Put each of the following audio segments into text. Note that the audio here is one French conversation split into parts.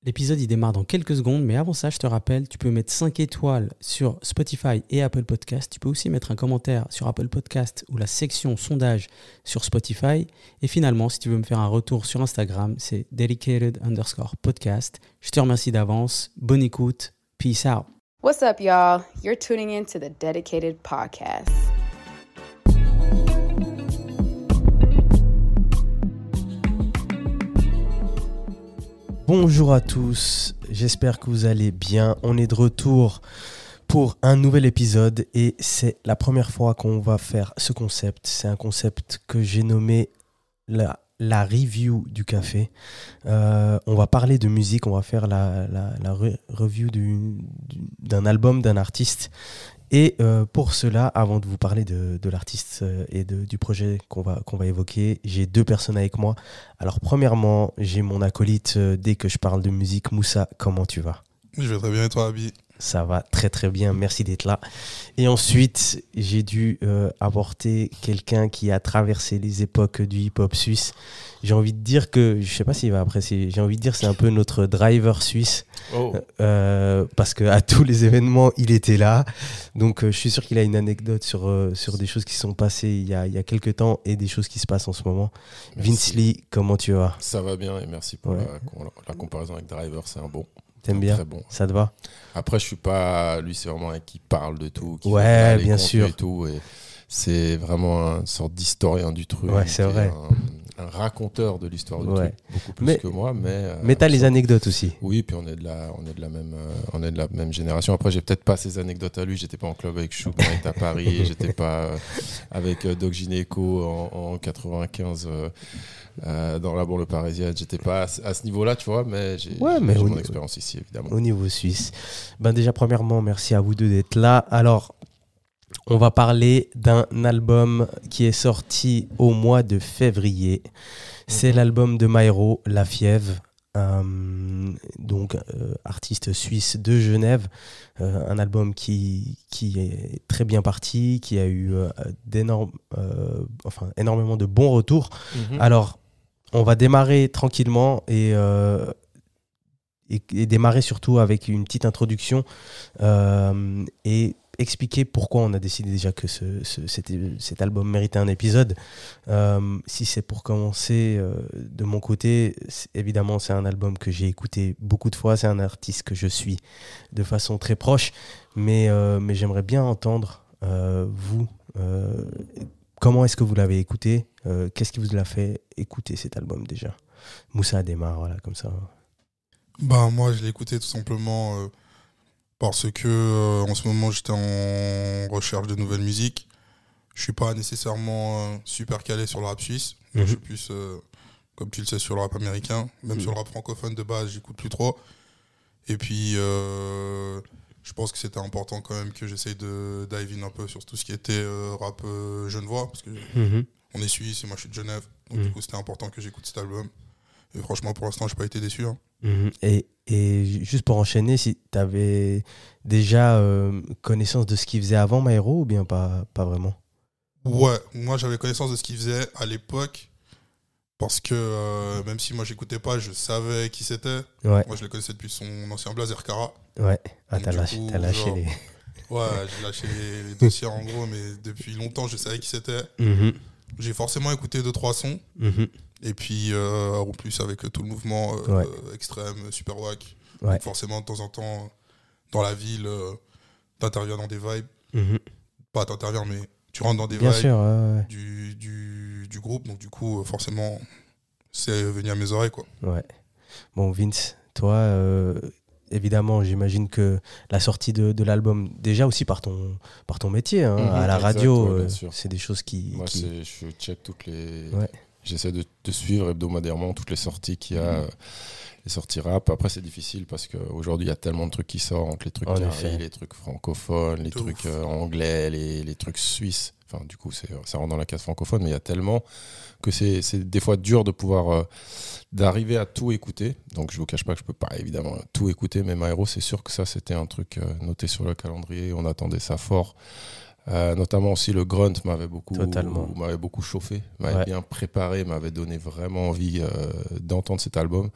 L'épisode, il démarre dans quelques secondes, mais avant ça, je te rappelle, tu peux mettre 5 étoiles sur Spotify et Apple Podcast. Tu peux aussi mettre un commentaire sur Apple Podcast ou la section sondage sur Spotify. Et finalement, si tu veux me faire un retour sur Instagram, c'est dedicated_podcast. Je te remercie d'avance. Bonne écoute. Peace out. What's up, y'all? You're tuning in to the Dedicated Podcast. Bonjour à tous, j'espère que vous allez bien. On est de retour pour un nouvel épisode et c'est la première fois qu'on va faire ce concept. C'est un concept que j'ai nommé la review du café. On va parler de musique, on va faire la review d'un album d'un artiste. Et pour cela, avant de vous parler de l'artiste et du projet qu'on va évoquer, j'ai deux personnes avec moi. Alors premièrement, j'ai mon acolyte dès que je parle de musique. Moussa, comment tu vas ? Je vais très bien et toi, Abi ? Ça va très très bien, merci d'être là. Et ensuite, j'ai dû apporter quelqu'un qui a traversé les époques du hip-hop suisse. J'ai envie de dire que, je sais pas s'il va apprécier, j'ai envie de dire que c'est un peu notre driver suisse. Oh. Parce qu'à tous les événements, il était là. Donc je suis sûr qu'il a une anecdote sur des choses qui sont passées il y a quelques temps et des choses qui se passent en ce moment. Merci. Vince Lee, comment tu vas ? Ça va bien et merci pour la comparaison avec Driver, c'est un bon. T'aimes bien ? Très bon. Ça te va ? Après, je suis pas. Lui, c'est vraiment un qui parle de tout. Qui Ouais, fait les bien contenus sûr. Et tout, et c'est vraiment une sorte d'historien du truc. Ouais, c'est vrai. Un raconteur de l'histoire du Ouais. truc, beaucoup plus que moi. Mais t'as les anecdotes aussi. Oui, puis on est de la même génération. Après, j'ai peut-être pas ces anecdotes à lui. J'étais pas en club avec Chou quand il était à Paris. J'étais pas avec Doc Gineco en 95 dans la banlieue parisienne. J'étais pas à ce niveau-là, tu vois, mais j'ai mon expérience ici, évidemment. Au niveau suisse. Ben déjà, premièrement, merci à vous deux d'être là. Alors, on va parler d'un album qui est sorti au mois de février. C'est l'album de Maero, La Fièvre, artiste suisse de Genève. Un album qui est très bien parti, qui a eu énormément de bons retours. Alors, on va démarrer tranquillement et démarrer surtout avec une petite introduction et expliquer pourquoi on a décidé déjà que cet album méritait un épisode. Si c'est pour commencer de mon côté, évidemment c'est un album que j'ai écouté beaucoup de fois, c'est un artiste que je suis de façon très proche, mais j'aimerais bien entendre vous, comment est-ce que vous l'avez écouté, qu'est-ce qui vous l'a fait écouter cet album déjà ? Moussa démarre, voilà, comme ça. Bah, moi, je l'ai écouté tout simplement parce que en ce moment, j'étais en recherche de nouvelles musiques. Je suis pas nécessairement super calé sur le rap suisse. Je suis plus, comme tu le sais, sur le rap américain. Même sur le rap francophone de base, j'écoute plus trop. Et puis, je pense que c'était important quand même que j'essaye de dive in un peu sur tout ce qui était rap genevois. Parce que on est suisse et moi, je suis de Genève. Donc, du coup, c'était important que j'écoute cet album. Et franchement, pour l'instant, je n'ai pas été déçu. Hein. Et juste pour enchaîner, si tu avais déjà connaissance de ce qu'il faisait avant Maero ou bien pas vraiment ? Ouais, moi j'avais connaissance de ce qu'il faisait à l'époque parce que même si moi j'écoutais pas, je savais qui c'était. Ouais. Moi je le connaissais depuis son ancien blaze RKA. Ouais, Donc, t'as lâché les... Ouais, j'ai lâché les dossiers en gros, mais depuis longtemps je savais qui c'était. J'ai forcément écouté 2-3 sons. Et puis, en plus, avec tout le mouvement extrême, super wack. Donc forcément, de temps en temps, dans la ville, t'interviens dans des vibes. Pas t'interviens, mais tu rentres dans des Bien vibes sûr, du groupe. Donc, du coup, forcément, c'est venu à mes oreilles, quoi. Ouais. Bon, Vince, toi, évidemment, j'imagine que la sortie de l'album, déjà aussi par ton métier, hein, à la radio, c'est des choses qui... Moi, je check toutes les... Ouais. J'essaie de suivre hebdomadairement toutes les sorties qu'il y a, les sorties rap. Après, c'est difficile parce qu'aujourd'hui, il y a tellement de trucs qui sortent, entre les trucs carrés, les trucs francophones, les trucs anglais, les trucs suisses. Enfin, du coup, ça rentre dans la case francophone, mais il y a tellement que c'est des fois dur de pouvoir d'arriver à tout écouter. Donc, je vous cache pas que je peux pas évidemment tout écouter, mais Maero, c'est sûr que ça, c'était un truc noté sur le calendrier. On attendait ça fort. Notamment aussi le grunt m'avait beaucoup chauffé, m'avait bien préparé, m'avait donné vraiment envie d'entendre cet album.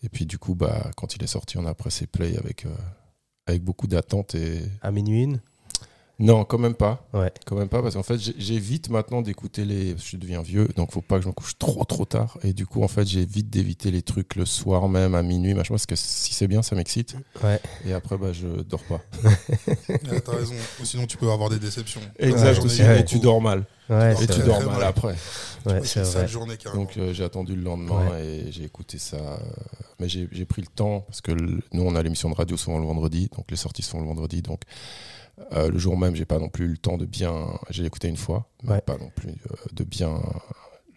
Et puis du coup, quand il est sorti, on a pressé play avec beaucoup d'attente. À minuit une ? Non, quand même pas. Ouais. Quand même pas, parce qu'en fait, j'évite maintenant d'écouter je deviens vieux, donc faut pas que je me couche trop tard. Et du coup, en fait, j'évite d'éviter les trucs le soir même, à minuit, machin, parce que si c'est bien, ça m'excite. Ouais. Et après, je dors pas. T'as raison. Ou sinon, tu peux avoir des déceptions. Exact, aussi. Et tu dors mal. Ouais, et tu dors mal après. Ouais, c'est vrai. Journée, donc j'ai attendu le lendemain et j'ai écouté ça. Mais j'ai pris le temps, parce que nous, on a l'émission de radio souvent le vendredi, donc les sorties sont le vendredi, donc le jour même, j'ai pas non plus eu le temps de bien. J'ai écouté une fois, mais pas non plus de bien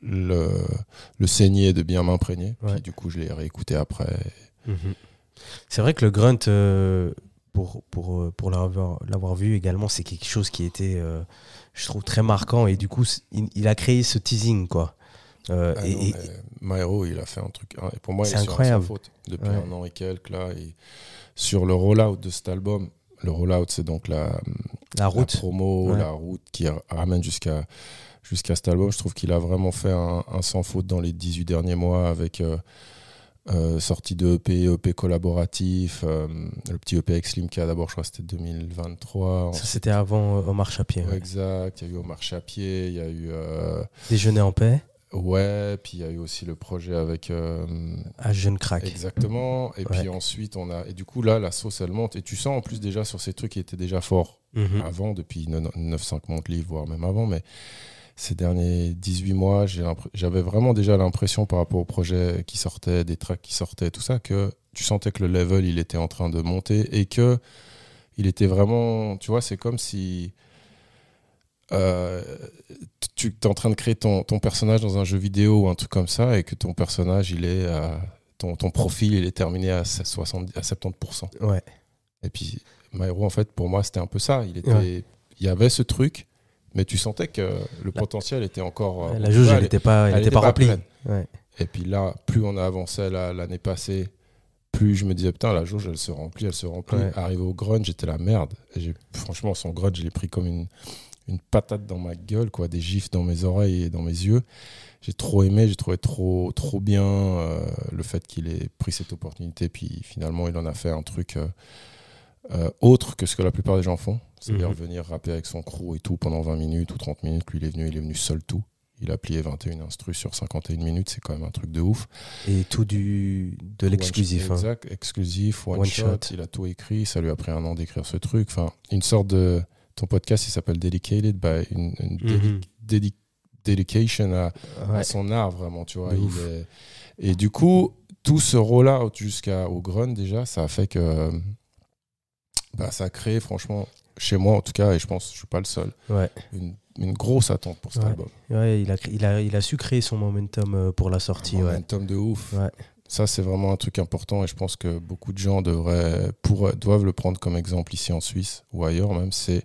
le saigner, de bien m'imprégner. Puis du coup, je l'ai réécouté après. C'est vrai que le grunt, pour l'avoir vu également, c'est quelque chose qui était, je trouve, très marquant. Et du coup, il a créé ce teasing, quoi. Maero, il a fait un truc. Et pour moi, c'est il est incroyable. sur sa faute depuis un an et quelques là. Et sur le rollout de cet album. Le rollout, c'est donc la route. La promo, la route qui ramène jusqu'à cet album. Je trouve qu'il a vraiment fait un sans faute dans les 18 derniers mois avec sortie de EP collaboratif, le petit EP avec Slimka d'abord, je crois que c'était 2023. Ça, c'était avant Omar Chapier. Exact, il y a eu Omar Chapier, il y a eu... Déjeuner en paix. Ouais, puis il y a eu aussi le projet avec Jeune Crack. Exactement. Et puis ensuite et du coup là la sauce elle monte et tu sens en plus déjà sur ces trucs qui étaient déjà forts avant, depuis 9-5 Monte Livre, voire même avant, mais ces derniers 18 mois j'avais vraiment déjà l'impression par rapport au projet qui sortait, des tracks qui sortaient, tout ça, que tu sentais que le level il était en train de monter et que il était vraiment, tu vois, c'est comme si tu es en train de créer ton personnage dans un jeu vidéo ou un truc comme ça, et que ton personnage il est ton profil il est terminé à 70%. Ouais. Et puis Maero, en fait, pour moi c'était un peu ça, il y avait ce truc, mais tu sentais que le potentiel était encore la jauge elle n'était pas remplie. Ouais. Et puis là, plus on a avancé l'année passée, plus je me disais putain, la jauge elle se remplit. Arrivé au grunge, j'étais la merde, et franchement son grunge je l'ai pris comme une patate dans ma gueule, quoi, des gifs dans mes oreilles et dans mes yeux. J'ai trop aimé, j'ai trouvé trop bien le fait qu'il ait pris cette opportunité, puis finalement il en a fait un truc autre que ce que la plupart des gens font, c'est-à-dire venir rapper avec son crew et tout pendant 20 minutes ou 30 minutes. Lui il est venu seul tout. Il a plié 21 instrus sur 51 minutes, c'est quand même un truc de ouf. Et tout de l'exclusif. Exact, exclusif, one shot, il a tout écrit, ça lui a pris un an d'écrire ce truc. Enfin, une sorte de... Ton podcast, il s'appelle Dedicated, une dedication à son art, vraiment, tu vois. Et du coup, tout ce rollout jusqu'au Grun, déjà, ça a fait que ça a créé, franchement, chez moi en tout cas, et je pense que je ne suis pas le seul, une grosse attente pour cet album. Ouais, il a su créer son momentum pour la sortie. Un momentum de ouf. Ouais. Ça, c'est vraiment un truc important, et je pense que beaucoup de gens doivent le prendre comme exemple ici en Suisse ou ailleurs même, c'est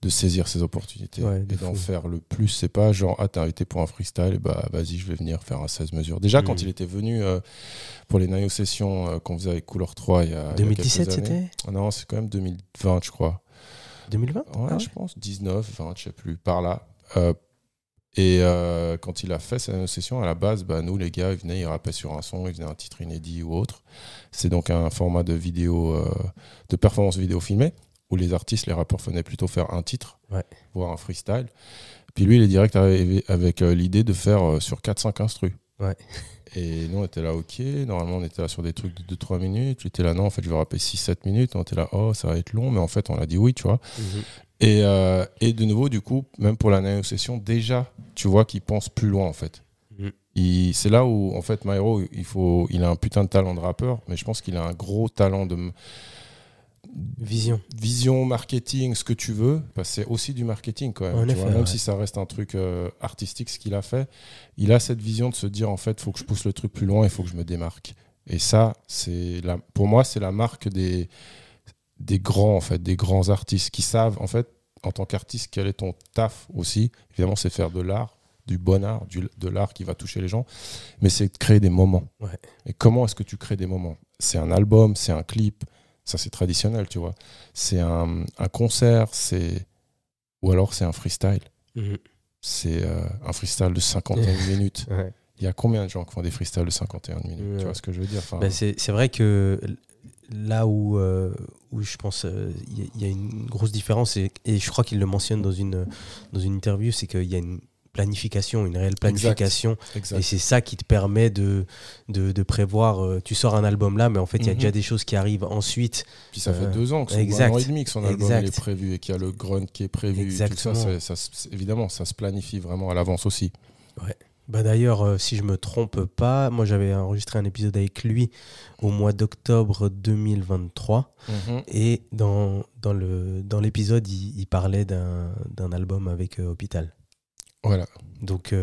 de saisir ces opportunités et d'en faire le plus. C'est pas genre, t'es invité pour un freestyle, et vas-y, je vais venir faire un 16 mesures. Déjà, quand il était venu pour les Nayo Sessions qu'on faisait avec Couleur 3 il y a 2017, quelques années. c'était Non, c'est quand même 2020, je crois. 2020 Ouais, je pense. 19, 20, je sais plus, par là. Quand il a fait cette session, à la base, nous, les gars, ils venaient, ils rappaient sur un son, ils faisaient un titre inédit ou autre. C'est donc un format de vidéo, de performance vidéo filmée, où les artistes, les rappeurs venaient plutôt faire un titre, voire un freestyle. Puis lui, il est direct arrivé avec l'idée de faire sur 4-5 instrus. Ouais. Et nous, on était là, ok, normalement, on était là sur des trucs de 2-3 minutes. J'étais là, non, en fait, je vais rapper 6-7 minutes. On était là, oh, ça va être long, mais en fait, on a dit oui, tu vois. Et de nouveau, du coup, même pour la négociation, déjà, tu vois qu'il pense plus loin, en fait. C'est là où, en fait, Maero, il a un putain de talent de rappeur, mais je pense qu'il a un gros talent de vision, marketing, ce que tu veux, parce que c'est aussi du marketing quand même. Même si ça reste un truc artistique, ce qu'il a fait, il a cette vision de se dire, en fait, il faut que je pousse le truc plus loin, il faut que je me démarque. Et ça, pour moi, c'est la marque des grands, en fait, des grands artistes qui savent, en fait, en tant qu'artiste, quel est ton taf aussi. Évidemment, c'est faire de l'art, du bon art, de l'art qui va toucher les gens, mais c'est de créer des moments. Ouais. Et comment est-ce que tu crées des moments ? C'est un album, c'est un clip, ça c'est traditionnel, tu vois. C'est un concert, ou alors c'est un freestyle. C'est un freestyle de 51 minutes. Ouais. Il y a combien de gens qui font des freestyles de 51 minutes? Tu vois ce que je veux dire? C'est vrai que là où je pense il y a une grosse différence, et je crois qu'il le mentionne dans une interview, c'est qu'il y a une réelle planification. Exact. Et c'est ça qui te permet de prévoir. Tu sors un album là, mais en fait, il y a déjà des choses qui arrivent ensuite. Puis ça fait 2 ans, que c'est 1 an et demi que son album il est prévu et qu'il y a le grunt qui est prévu. Exactement. Tout ça, évidemment, ça se planifie vraiment à l'avance aussi. Ouais. D'ailleurs, si je me trompe pas, moi j'avais enregistré un épisode avec lui au mois d'octobre 2023. Et dans l'épisode, il parlait d'un album avec Hôpital. Voilà. Donc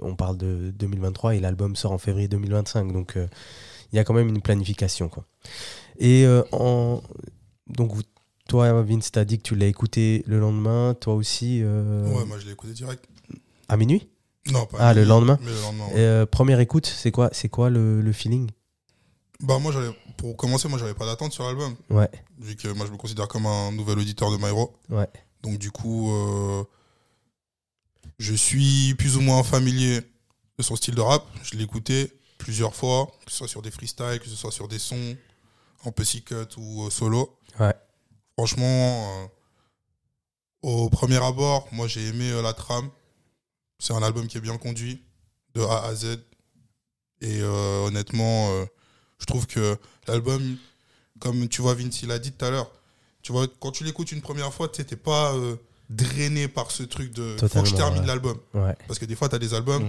on parle de 2023 et l'album sort en février 2025. Donc il y a quand même une planification, quoi. Et donc toi, Vince, t'as dit que tu l'as écouté le lendemain. Toi aussi Ouais, moi je l'ai écouté direct. À minuit? Non, pas le lendemain. Mais le lendemain, ouais. Première écoute, c'est quoi le feeling? Moi, pour commencer, moi j'avais pas d'attente sur l'album. Ouais. Vu que moi je me considère comme un nouvel auditeur de Myro. Ouais. Donc du coup, je suis plus ou moins familier de son style de rap. Je l'ai écouté plusieurs fois, que ce soit sur des freestyles, que ce soit sur des sons en pussy cut ou solo. Ouais. Franchement, au premier abord, moi j'ai aimé la trame. C'est un album qui est bien conduit, de A à Z. Et honnêtement, je trouve que l'album, comme tu vois, Vince, il a dit tout à l'heure, tu vois, quand tu l'écoutes une première fois, tu sais, t'es pas drainé par ce truc de faut que je termine l'album. Ouais. Parce que des fois, tu as des albums,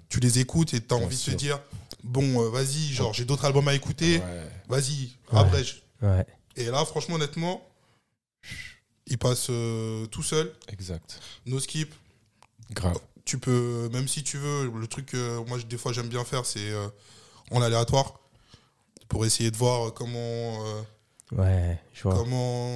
tu les écoutes et tu as envie de te dire, bon, vas-y, genre, j'ai d'autres albums à écouter, vas-y, abrège. Ouais. Et là, franchement, honnêtement, il passe tout seul. Exact. No skip. Grave. Tu peux, même si tu veux, le truc que moi, des fois, j'aime bien faire, c'est en aléatoire. Pour essayer de voir comment je vois. comment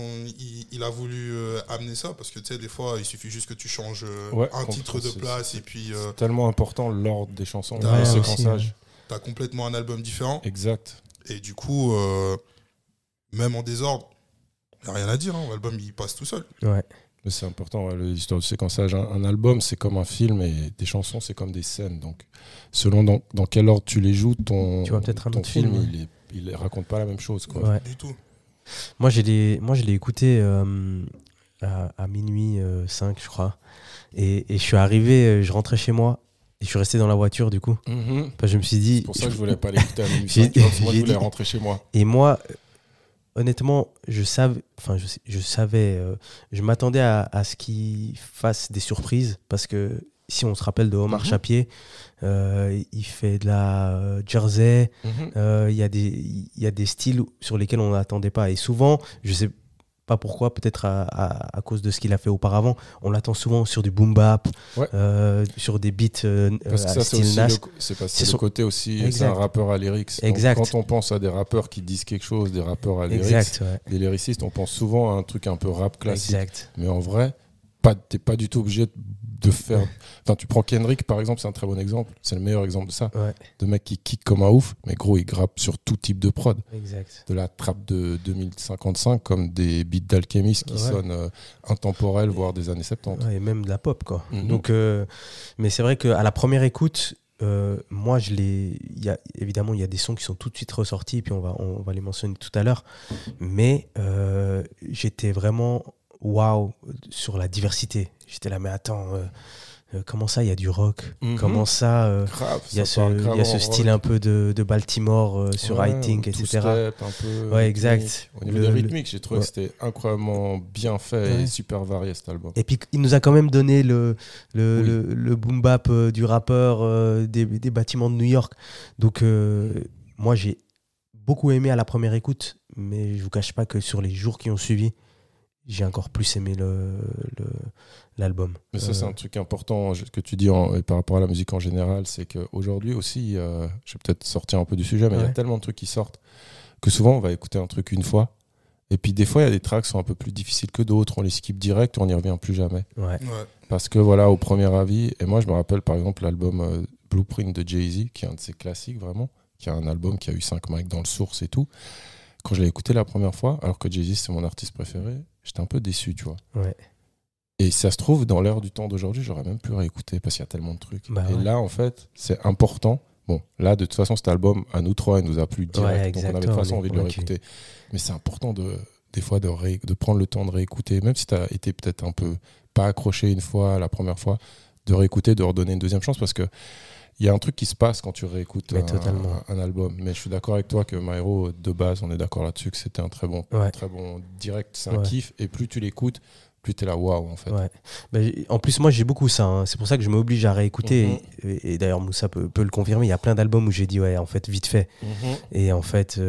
il a voulu amener ça. Parce que tu sais, des fois, il suffit juste que tu changes un titre de place. Et puis, c'est tellement important l'ordre des chansons, le séquençage. Tu as complètement un album différent. Exact. Et du coup, même en désordre, il n'y a rien à dire. L'album, il passe tout seul. Ouais. Mais c'est important, l'histoire du séquençage. Un album, c'est comme un film et des chansons, c'est comme des scènes. Donc, selon dans quel ordre tu les joues, ton film, il raconte pas la même chose, quoi. Ouais. Du tout. Moi, je l'ai écouté à minuit 5, je crois. Et je suis arrivé, je rentrais chez moi. Et je suis resté dans la voiture, du coup. Je me suis dit... C'est pour ça que je voulais pas l'écouter à minuit 5. Moi, je voulais rentrer chez moi. Et moi... Honnêtement, je m'attendais à ce qu'il fasse des surprises, parce que si on se rappelle de Omar Chapier, il fait de la Jersey, il y a des styles sur lesquels on n'attendait pas. Et souvent, je sais pas pourquoi, peut-être à cause de ce qu'il a fait auparavant, on l'attend souvent sur du boom bap, sur des beats parce que ça, style Nas. C'est le côté aussi, c'est un rappeur à lyrics. Exact. Quand on pense à des rappeurs qui disent quelque chose, des rappeurs à lyrics, des lyricistes, on pense souvent à un truc un peu rap classique. Exact. Mais en vrai, t'es pas du tout obligé de faire... Enfin, tu prends Kendrick, par exemple, c'est un très bon exemple. C'est le meilleur exemple de ça. Ouais. De mec qui kick comme un ouf, mais gros, il grappe sur tout type de prod. Exact. De la trappe de 2055 comme des beats d'Alchemist qui sonnent intemporels, voire des années 70. Ouais, et même de la pop, quoi. Donc, mais c'est vrai qu'à la première écoute, moi, évidemment, il y a des sons qui sont tout de suite ressortis, puis on va les mentionner tout à l'heure. Mais j'étais vraiment waouh sur la diversité. J'étais là, mais attends, comment ça, il y a du rock? Comment ça, il y a ce style un peu de Baltimore sur High-Think, etc. Step, un peu ouais, exact. Au niveau des rythmiques, j'ai trouvé que c'était incroyablement bien fait et super varié, cet album. Et puis, il nous a quand même donné le boom bap du rappeur des bâtiments de New York. Donc, moi, j'ai beaucoup aimé à la première écoute, mais je vous cache pas que sur les jours qui ont suivi, j'ai encore plus aimé l'album. Mais ça, c'est un truc important que tu dis par rapport à la musique en général, c'est qu'aujourd'hui aussi, je vais peut-être sortir un peu du sujet, mais il y a tellement de trucs qui sortent que souvent on va écouter un truc une fois, et puis des fois il y a des tracks qui sont un peu plus difficiles que d'autres, on les skip direct, on n'y revient plus jamais. Parce que voilà, au premier avis, et moi je me rappelle par exemple l'album Blueprint de Jay-Z, qui est un de ses classiques vraiment, qui est un album qui a eu 5 mics dans le source et tout. Quand je l'ai écouté la première fois, alors que Jay-Z c'est mon artiste préféré, j'étais un peu déçu, tu vois. Ouais. Et ça se trouve, dans l'heure du temps d'aujourd'hui, j'aurais même pu réécouter parce qu'il y a tellement de trucs. Et là, en fait, c'est important. Bon, là, de toute façon, cet album, à nous trois, il nous a plu direct. Donc, on avait de toute façon envie de le réécouter. Mais c'est important, des fois, de prendre le temps de réécouter. Même si tu as été peut-être un peu pas accroché une fois, la première fois, de réécouter, de redonner une deuxième chance. Parce que il y a un truc qui se passe quand tu réécoutes un album. Mais je suis d'accord avec toi que Maero, de base, on est d'accord là-dessus, que c'était un très bon direct. C'est un kiff. Et plus tu l'écoutes, plus t'es là, waouh, en fait. Ouais. Bah, en plus, moi, j'ai beaucoup ça. Hein. C'est pour ça que je m'oblige à réécouter. Et d'ailleurs, Moussa peut le confirmer. Il y a plein d'albums où j'ai dit, ouais, en fait, vite fait. Et en fait,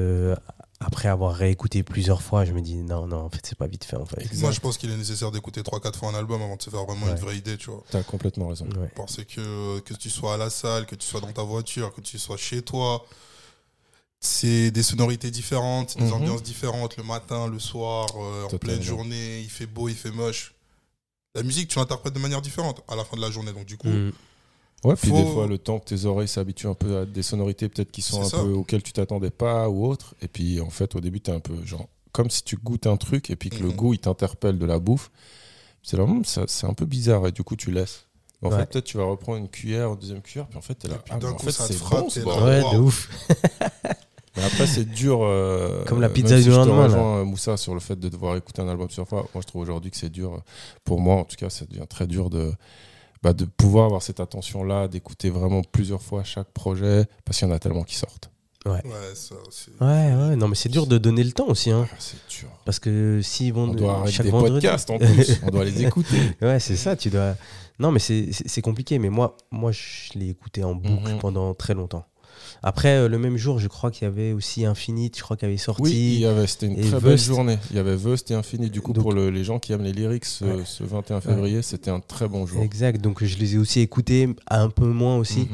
après avoir réécouté plusieurs fois, je me dis, non, en fait, c'est pas vite fait, en fait. Moi, je pense qu'il est nécessaire d'écouter 3-4 fois un album avant de se faire vraiment une vraie idée, tu vois. T'as complètement raison. Ouais. Parce que tu sois à la salle, que tu sois dans ta voiture, que tu sois chez toi, c'est des sonorités différentes, des ambiances différentes, le matin, le soir, en pleine journée, il fait beau, il fait moche. La musique, tu l'interprètes de manière différente à la fin de la journée, donc du coup... Ouais, puis des fois, le temps que tes oreilles s'habituent un peu à des sonorités peut-être qui sont peu auxquelles tu t'attendais pas ou autre, et puis en fait, au début, t'es un peu genre... Comme si tu goûtes un truc, et puis que le goût, il t'interpelle de la bouffe, c'est là, c'est un peu bizarre, et du coup, tu laisses. En fait, peut-être tu vas reprendre une cuillère, une deuxième cuillère, puis en fait, t'es là. D'un coup, ça te frappe, de ouf. Mais après, c'est dur. Comme la pizza du lendemain. Je te rejoins, Moussa, sur le fait de devoir écouter un album plusieurs fois. Moi, je trouve aujourd'hui que c'est dur. Pour moi, en tout cas, ça devient très dur de pouvoir avoir cette attention-là, d'écouter vraiment plusieurs fois chaque projet, parce qu'il y en a tellement qui sortent. Ouais, non, mais c'est dur de donner le temps aussi. Hein. C'est dur. Parce que s'ils vont. On doit arrêter des podcasts en plus. On doit les écouter. Ouais, c'est ça. Tu dois. Non, mais c'est compliqué. Mais moi, je l'ai écouté en boucle pendant très longtemps. Après, le même jour, je crois qu'il y avait aussi Infinite, je crois qu'il avait sorti. Oui, c'était une très belle journée. Il y avait Vust et Infinite. Du coup, pour les gens qui aiment les lyrics, ce 21 février, c'était un très bon jour. Exact, donc je les ai aussi écoutés, un peu moins aussi.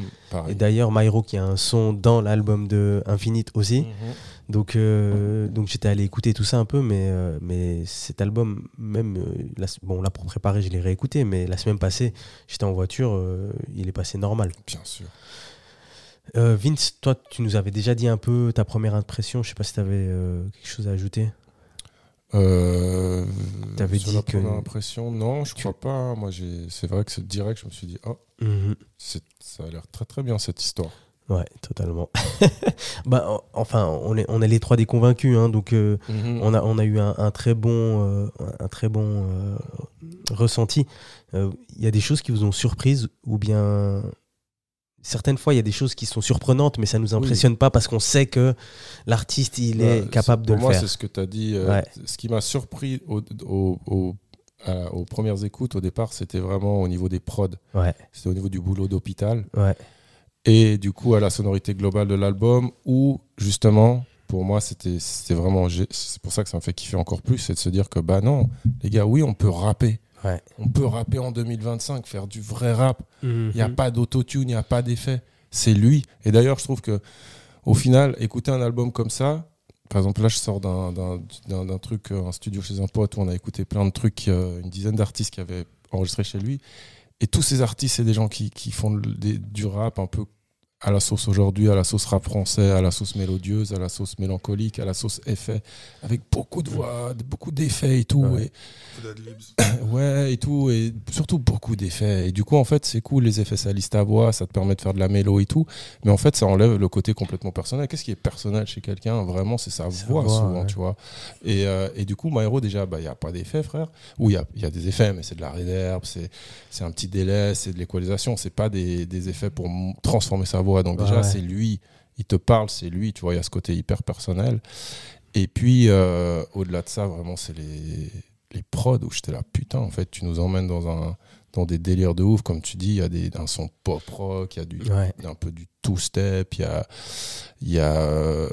Et d'ailleurs, Maero, qui a un son dans l'album de Infinite aussi. Donc j'étais allé écouter tout ça un peu, mais cet album, même, là pour préparer, je l'ai réécouté, mais la semaine passée, j'étais en voiture, il est passé normal. Bien sûr. Vince, toi, tu nous avais déjà dit un peu ta première impression. Je sais pas si tu avais quelque chose à ajouter. T'avais dit la première impression, non, je crois pas. Moi, c'est vrai que c'est direct. Je me suis dit, ça a l'air très très bien cette histoire. Ouais, totalement. Enfin, on est les trois des convaincus, hein, donc on a eu un très bon ressenti. Il y a des choses qui vous ont surprise ou bien. Certaines fois, il y a des choses qui sont surprenantes, mais ça ne nous impressionne pas parce qu'on sait que l'artiste, il est capable de le faire. Pour moi, c'est ce que tu as dit. Ce qui m'a surpris aux premières écoutes, au départ, c'était vraiment au niveau des prods. Ouais. C'était au niveau du boulot d'hôpital. Ouais. Et du coup, à la sonorité globale de l'album, où, justement, pour moi, c'était vraiment... C'est pour ça que ça me fait kiffer encore plus, c'est de se dire que, non, les gars, oui, on peut rapper. Ouais. On peut rapper en 2025, faire du vrai rap. Il n'y a pas d'autotune, il n'y a pas d'effet. C'est lui. Et d'ailleurs, je trouve que au final, écouter un album comme ça, par exemple, là, je sors d'un truc, un studio chez un pote où on a écouté plein de trucs, une dizaine d'artistes qui avaient enregistré chez lui. Et tous ces artistes, c'est des gens qui font du rap un peu à la sauce aujourd'hui, à la sauce rap français, à la sauce mélodieuse, à la sauce mélancolique, à la sauce effet, avec beaucoup de voix, beaucoup d'effets et tout. Ouais. Ouais, et tout, et surtout beaucoup d'effets. Et du coup, en fait, c'est cool, les effets, ça lisse ta voix, ça te permet de faire de la mélo et tout. Mais en fait, ça enlève le côté complètement personnel. Qu'est-ce qui est personnel chez quelqu'un ? Vraiment, c'est sa voix souvent, tu vois. Et du coup, Maero, déjà, il n'y a pas d'effets, frère. Ou il y a des effets, mais c'est de la reverb, c'est un petit délai, c'est de l'équalisation. C'est pas des effets pour transformer sa voix. Donc déjà, c'est lui. Il te parle, c'est lui. Tu vois, il y a ce côté hyper personnel. Et puis, au-delà de ça, vraiment, c'est les prods où j'étais là, putain, en fait, tu nous emmènes dans des délires de ouf. Comme tu dis, il y a un son pop-rock, il y a un peu du two-step, il y a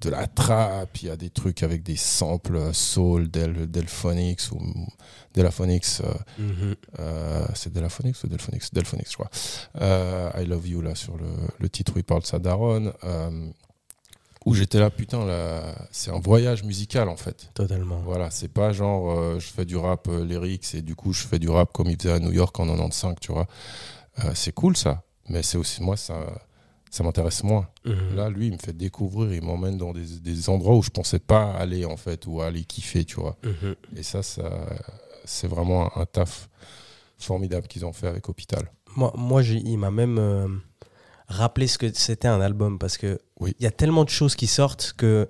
de la trap, il y a des trucs avec des samples soul, Delphonics ou Delaphonics. C'est Delaphonics ou Delphonics ? Delphonics, je crois. I Love You, là, sur le titre où il parle de sa daronne. Où j'étais là, putain, là, c'est un voyage musical en fait. Totalement. Voilà, c'est pas genre je fais du rap lyrics et du coup je fais du rap comme il faisait à New York en 95, tu vois. C'est cool ça, mais c'est aussi moi, ça m'intéresse moins. Là, lui, il me fait découvrir, il m'emmène dans des endroits où je pensais pas aller en fait, ou aller kiffer, tu vois. Et ça c'est vraiment un taf formidable qu'ils ont fait avec Hôpital. Moi il m'a même rappelé ce que c'était un album, parce que Oui. y a tellement de choses qui sortent que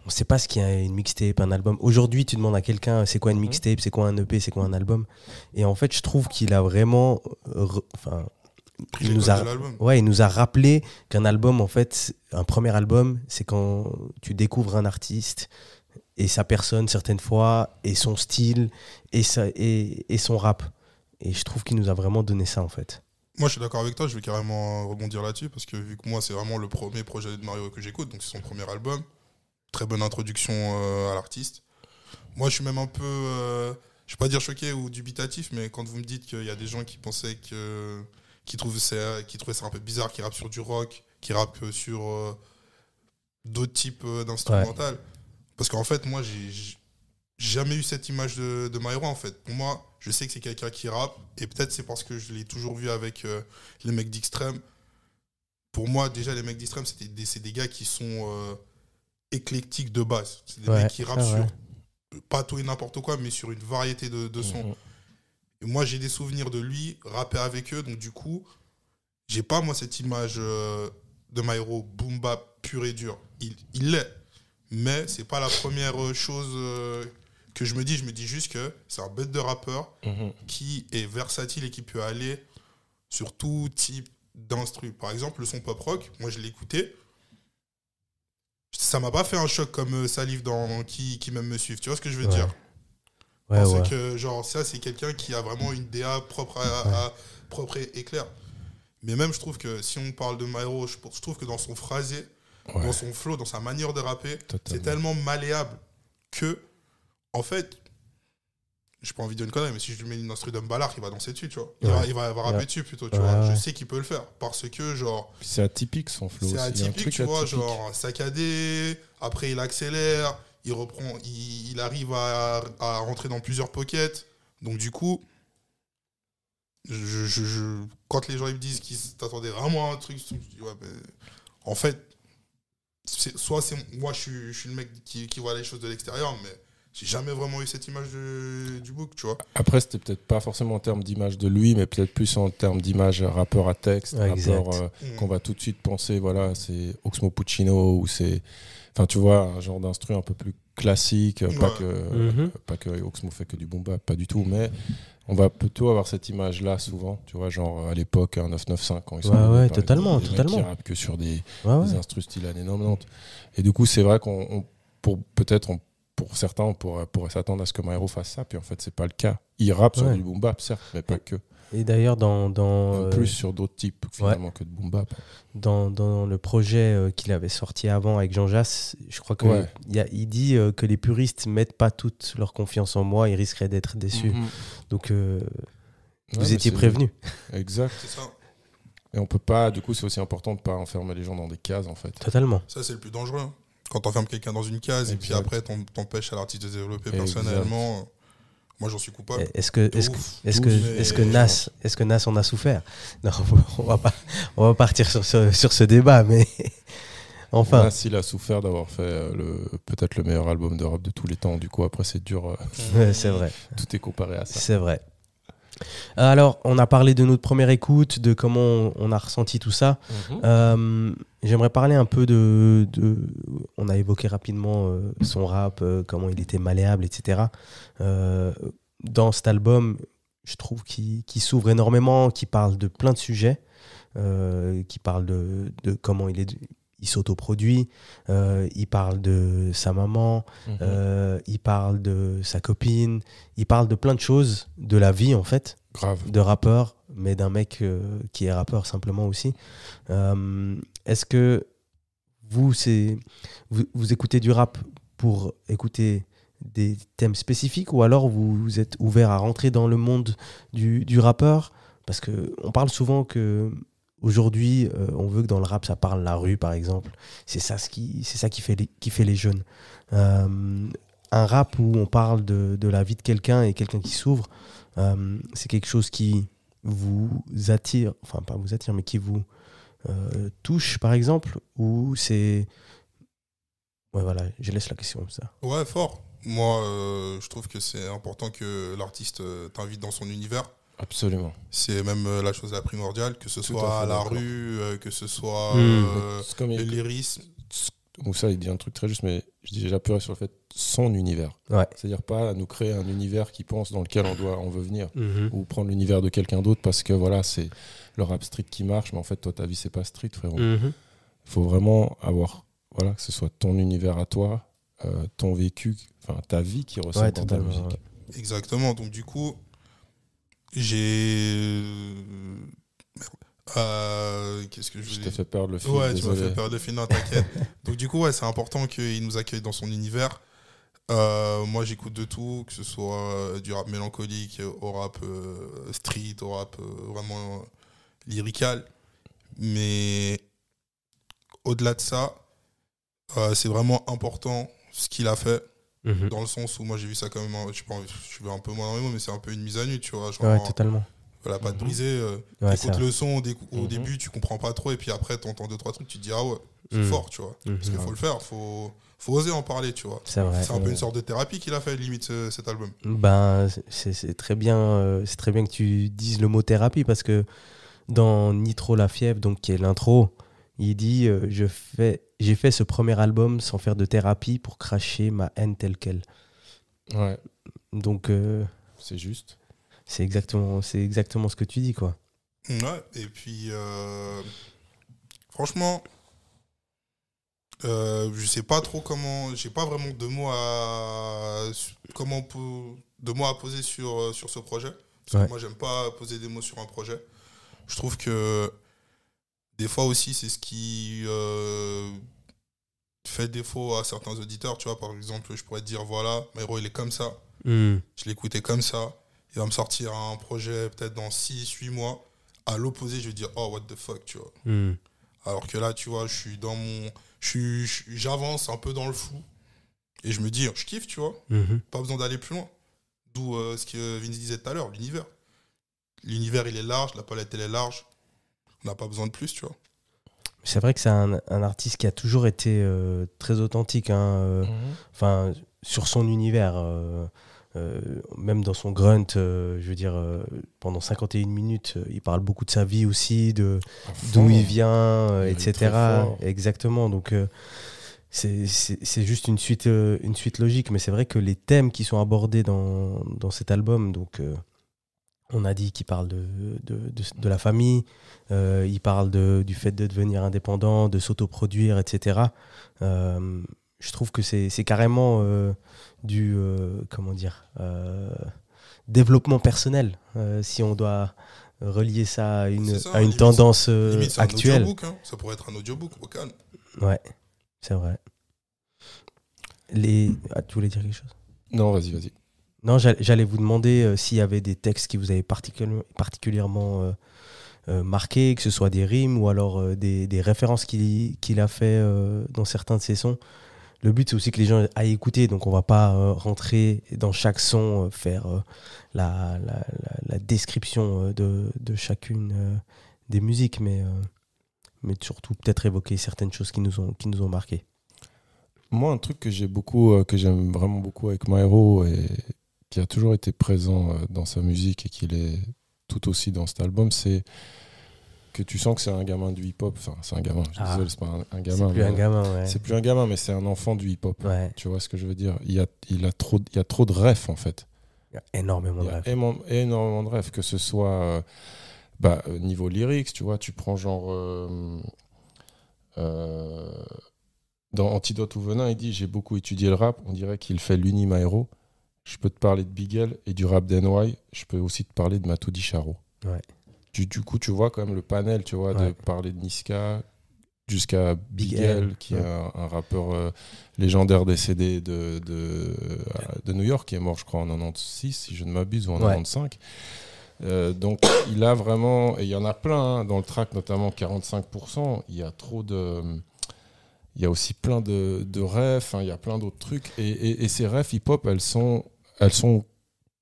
on ne sait pas ce qu'il y a une mixtape, un album. Aujourd'hui, tu demandes à quelqu'un c'est quoi une mixtape, c'est quoi un EP, c'est quoi un album. Et en fait, je trouve qu'il a vraiment... il nous a rappelé qu'un album, en fait, un premier album, c'est quand tu découvres un artiste et sa personne certaines fois, et son style, et son rap. Et je trouve qu'il nous a vraiment donné ça, en fait. Moi, je suis d'accord avec toi, je vais carrément rebondir là-dessus, parce que vu que moi, c'est vraiment le premier projet de Mario que j'écoute, donc c'est son premier album. Très bonne introduction à l'artiste. Moi, je suis même un peu, je vais pas dire choqué ou dubitatif, mais quand vous me dites qu'il y a des gens qui pensaient qui trouvaient ça un peu bizarre, qui rappent sur du rock, qui rappent sur d'autres types d'instrumental. Ouais. Parce qu'en fait, moi, j'ai jamais eu cette image de Myro, en fait. Pour moi, je sais que c'est quelqu'un qui rappe, et peut-être c'est parce que je l'ai toujours vu avec les mecs d'Extrême. Pour moi, déjà, les mecs d'Extrême, c'est des gars qui sont éclectiques de base. C'est des mecs qui rappent sur pas tout et n'importe quoi, mais sur une variété de sons. Et moi, j'ai des souvenirs de lui rapper avec eux, donc du coup, j'ai pas, moi, cette image de Myro boom bap pur et dur. Il l'est, mais c'est pas la première chose que je me dis juste que c'est un bête de rappeur qui est versatile et qui peut aller sur tout type d'instru. Par exemple, le son pop rock, moi je l'ai écouté, ça m'a pas fait un choc comme Salif dans qui même me suivent. Tu vois ce que je veux dire? Parce que genre ça, c'est quelqu'un qui a vraiment une DA propre propre et claire. Mais même je trouve que si on parle de Myro, je trouve que dans son phrasé, dans son flow, dans sa manière de rapper, c'est tellement malléable que, en fait, j'ai pas envie de dire une connerie, mais si je lui mets une instru d'un ballard, il va danser dessus, tu vois. Il va rapper dessus plutôt, tu vois. Je sais qu'il peut le faire parce que, genre. C'est atypique son flow. C'est atypique, tu vois, genre saccadé, après il accélère, il reprend, il arrive à rentrer dans plusieurs pockets. Donc, du coup, quand les gens ils me disent qu'ils t'attendaient vraiment à un truc, je dis, ouais, mais en fait, moi, je suis le mec qui voit les choses de l'extérieur, mais j'ai jamais vraiment eu cette image du book, tu vois. Après, c'était peut-être pas forcément en termes d'image de lui, mais peut-être plus en termes d'image rappeur à texte, rappeur qu'on va tout de suite penser, voilà, c'est Oxmo Puccino, ou c'est, enfin, tu vois, un genre d'instru un peu plus classique, pas que Oxmo fait que du boom bap, pas du tout, mais on va plutôt avoir cette image-là souvent, tu vois, genre à l'époque, un 995, quand ils sont totalement. Mecs qui rappent que sur des instrus style années 90. Et du coup, c'est vrai pour certains, on pourrait s'attendre à ce que Myro fasse ça, puis en fait, c'est pas le cas. Il rappe sur du boom bap, certes, mais pas que. Et d'ailleurs, dans plus sur d'autres types, finalement, que de boom bap. Dans le projet qu'il avait sorti avant avec Jean Jass, je crois que il dit que les puristes mettent pas toute leur confiance en moi, ils risqueraient d'être déçus. Donc, vous étiez prévenus. Exact. C'est ça. Et on peut pas, du coup, c'est aussi important de pas enfermer les gens dans des cases, en fait. Totalement. Ça, c'est le plus dangereux. Hein. Quand t'enfermes quelqu'un dans une case et puis après t'empêches à l'artiste de se développer personnellement, moi j'en suis coupable. Est-ce que Nas en a souffert? Non, on va partir sur ce débat, mais enfin. Nas, il a souffert d'avoir fait peut-être le meilleur album de rap de tous les temps. Du coup, après c'est dur. C'est vrai. Tout est comparé à ça. C'est vrai. Alors, on a parlé de notre première écoute, de comment on a ressenti tout ça. J'aimerais parler un peu on a évoqué rapidement son rap, comment il était malléable, etc. Dans cet album, je trouve qu'il s'ouvre énormément, qu'il parle de plein de sujets, qu'il parle de comment il s'autoproduit, il parle de sa maman, il parle de sa copine, il parle de plein de choses, de la vie en fait, de rappeur, mais d'un mec qui est rappeur simplement aussi. Est-ce que vous écoutez du rap pour écouter des thèmes spécifiques, ou alors vous êtes ouvert à rentrer dans le monde du rappeur? Parce qu'on parle souvent que aujourd'hui, on veut que dans le rap, ça parle la rue, par exemple. C'est ça qui fait les jeunes. Un rap où on parle de la vie de quelqu'un et quelqu'un qui s'ouvre, c'est quelque chose qui vous attire, enfin pas vous attire, mais qui vous touche, par exemple, ou c'est... Ouais, voilà, je laisse la question comme ça. Ouais, fort. moi, je trouve que c'est important que l'artiste t'invite dans son univers. Absolument. C'est même la chose la primordiale, que ce soit à la rue, que ce soit le lyrisme. Moussa, il dit un truc très juste, mais j'ai appuyé sur le fait son univers. Ouais. C'est-à-dire pas nous créer un univers qui pense dans lequel on veut venir, ou prendre l'univers de quelqu'un d'autre parce que voilà, c'est le rap street qui marche, mais en fait, toi, ta vie, c'est pas street, frérot. Il faut vraiment avoir, voilà, que ce soit ton univers à toi, ton vécu, enfin ta vie qui ressort dans ta musique. Ouais. Exactement. Donc du coup, j'ai... qu'est-ce que je t'ai fait perdre le fil. Ouais, tu m'as fait perdre le fil, non, t'inquiète. Donc du coup, ouais, c'est important qu'il nous accueille dans son univers. Moi, j'écoute de tout, que ce soit du rap mélancolique, au rap street, au rap vraiment lyrical. Mais au-delà de ça, c'est vraiment important ce qu'il a fait. Dans le sens où moi j'ai vu ça quand même, je vais un peu moins dans les mots, mais c'est un peu une mise à nu, tu vois. Genre, ouais, totalement. Voilà, pas de briser. Écoute le son au début, tu comprends pas trop, et puis après, t'entends 2-3 trucs, tu te dis, ah ouais, c'est fort, tu vois. Parce qu'il faut le faire, faut oser en parler, tu vois. C'est vrai. C'est un peu une sorte de thérapie qu'il a fait, limite, cet album. Ben, c'est très bien, c'est très bien que tu dises le mot thérapie, parce que dans Nitro La Fièvre, donc qui est l'intro, il dit j'ai fait ce premier album sans faire de thérapie pour cracher ma haine telle qu'elle. Ouais. Donc c'est juste. C'est exactement ce que tu dis, quoi. Ouais. Et puis franchement, je sais pas trop comment. J'ai pas vraiment de mots à poser sur ce projet. Parce que moi, j'aime pas poser des mots sur un projet. Je trouve que des fois aussi, c'est ce qui fait défaut à certains auditeurs. Tu vois, par exemple, je pourrais te dire, voilà, Maïro, il est comme ça. Je l'écoutais comme ça. Il va me sortir un projet peut-être dans 6-8 mois. À l'opposé, je vais dire, oh, what the fuck, tu vois. Alors que là, tu vois, je suis dans mon... J'avance un peu dans le flou. Et je me dis, je kiffe, tu vois. Pas besoin d'aller plus loin. D'où ce que Vince disait tout à l'heure, l'univers. L'univers, il est large, la palette, elle est large. On n'a pas besoin de plus, tu vois. C'est vrai que c'est un artiste qui a toujours été très authentique, enfin, sur son univers. Même dans son grunt, je veux dire, pendant 51 minutes, il parle beaucoup de sa vie aussi, d'où il vient, etc. Exactement. Donc, c'est juste une suite logique. Mais c'est vrai que les thèmes qui sont abordés dans cet album, donc... on a dit qu'il parle de la famille, il parle du fait de devenir indépendant, de s'autoproduire, etc. Je trouve que c'est carrément du développement personnel, si on doit relier ça à une tendance limite, actuelle. Un audiobook, hein. Ça pourrait être un audiobook au calme. Ouais, c'est vrai. Tu voulais dire quelque chose ? Non, vas-y. Non, j'allais vous demander s'il y avait des textes qui vous avaient particulièrement marqué, que ce soit des rimes ou alors des références qu'il a fait dans certains de ses sons. Le but, c'est aussi que les gens aillent écouter, donc on ne va pas rentrer dans chaque son, faire la description de chacune des musiques, mais surtout peut-être évoquer certaines choses qui nous ont marqués. Moi, un truc que j'aime vraiment beaucoup avec Maïro et qui a toujours été présent dans sa musique et qu'il est tout aussi dans cet album, c'est que tu sens que c'est un gamin du hip-hop. Enfin, c'est un gamin, je suis désolé, c'est pas un gamin. C'est plus un gamin, ouais. C'est plus un gamin, mais c'est un enfant du hip-hop. Ouais. Tu vois ce que je veux dire ? Il y a trop de refs, en fait. Il y a énormément de refs. Énormément de refs, que ce soit niveau lyrics, tu vois, tu prends genre... dans Antidote ou Venin, il dit « J'ai beaucoup étudié le rap, on dirait qu'il fait l'uni-Maïro. Je peux te parler de Bigel et du rap d'NY. Je peux aussi te parler de Matoudi Charo. » Ouais. Du coup, tu vois quand même le panel, tu vois, de parler de Niska jusqu'à Bigel, qui est un rappeur légendaire décédé de New York, qui est mort, je crois, en 96, si je ne m'abuse, ou en 95. Donc, il a vraiment... Et il y en a plein, dans le track, notamment 45%. Il y a trop de... Il y a aussi plein de refs, il y a plein d'autres trucs. Et ces refs hip-hop, elles sont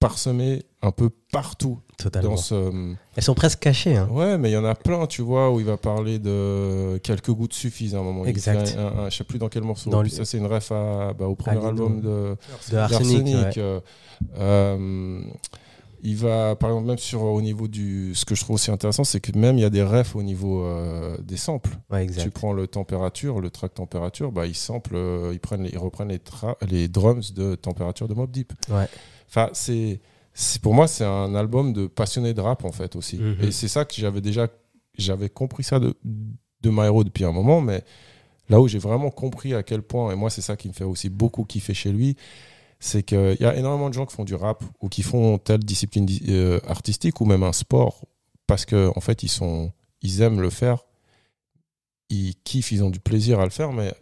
parsemées un peu partout. Totalement. Elles sont presque cachées. Hein. Ouais, mais il y en a plein, tu vois, où il va parler de quelques gouttes suffisent à un moment. Exact. Je sais plus dans quel morceau. Puis ça, c'est une ref au premier album de Arsenic. Il va, par exemple, même au niveau ce que je trouve aussi intéressant, c'est que même il y a des refs au niveau des samples. Ouais, exact. Tu prends le track température, ils reprennent les drums de température de Mobb Deep. Ouais. Enfin, pour moi, c'est un album de passionnés de rap, en fait, aussi. Et c'est ça que j'avais compris ça de Myro depuis un moment, mais là où j'ai vraiment compris à quel point, et moi, c'est ça qui me fait aussi beaucoup kiffer chez lui, c'est qu'il y a énormément de gens qui font du rap ou qui font telle discipline artistique ou même un sport parce qu'en fait, ils aiment le faire, ils kiffent, ils ont du plaisir à le faire, mais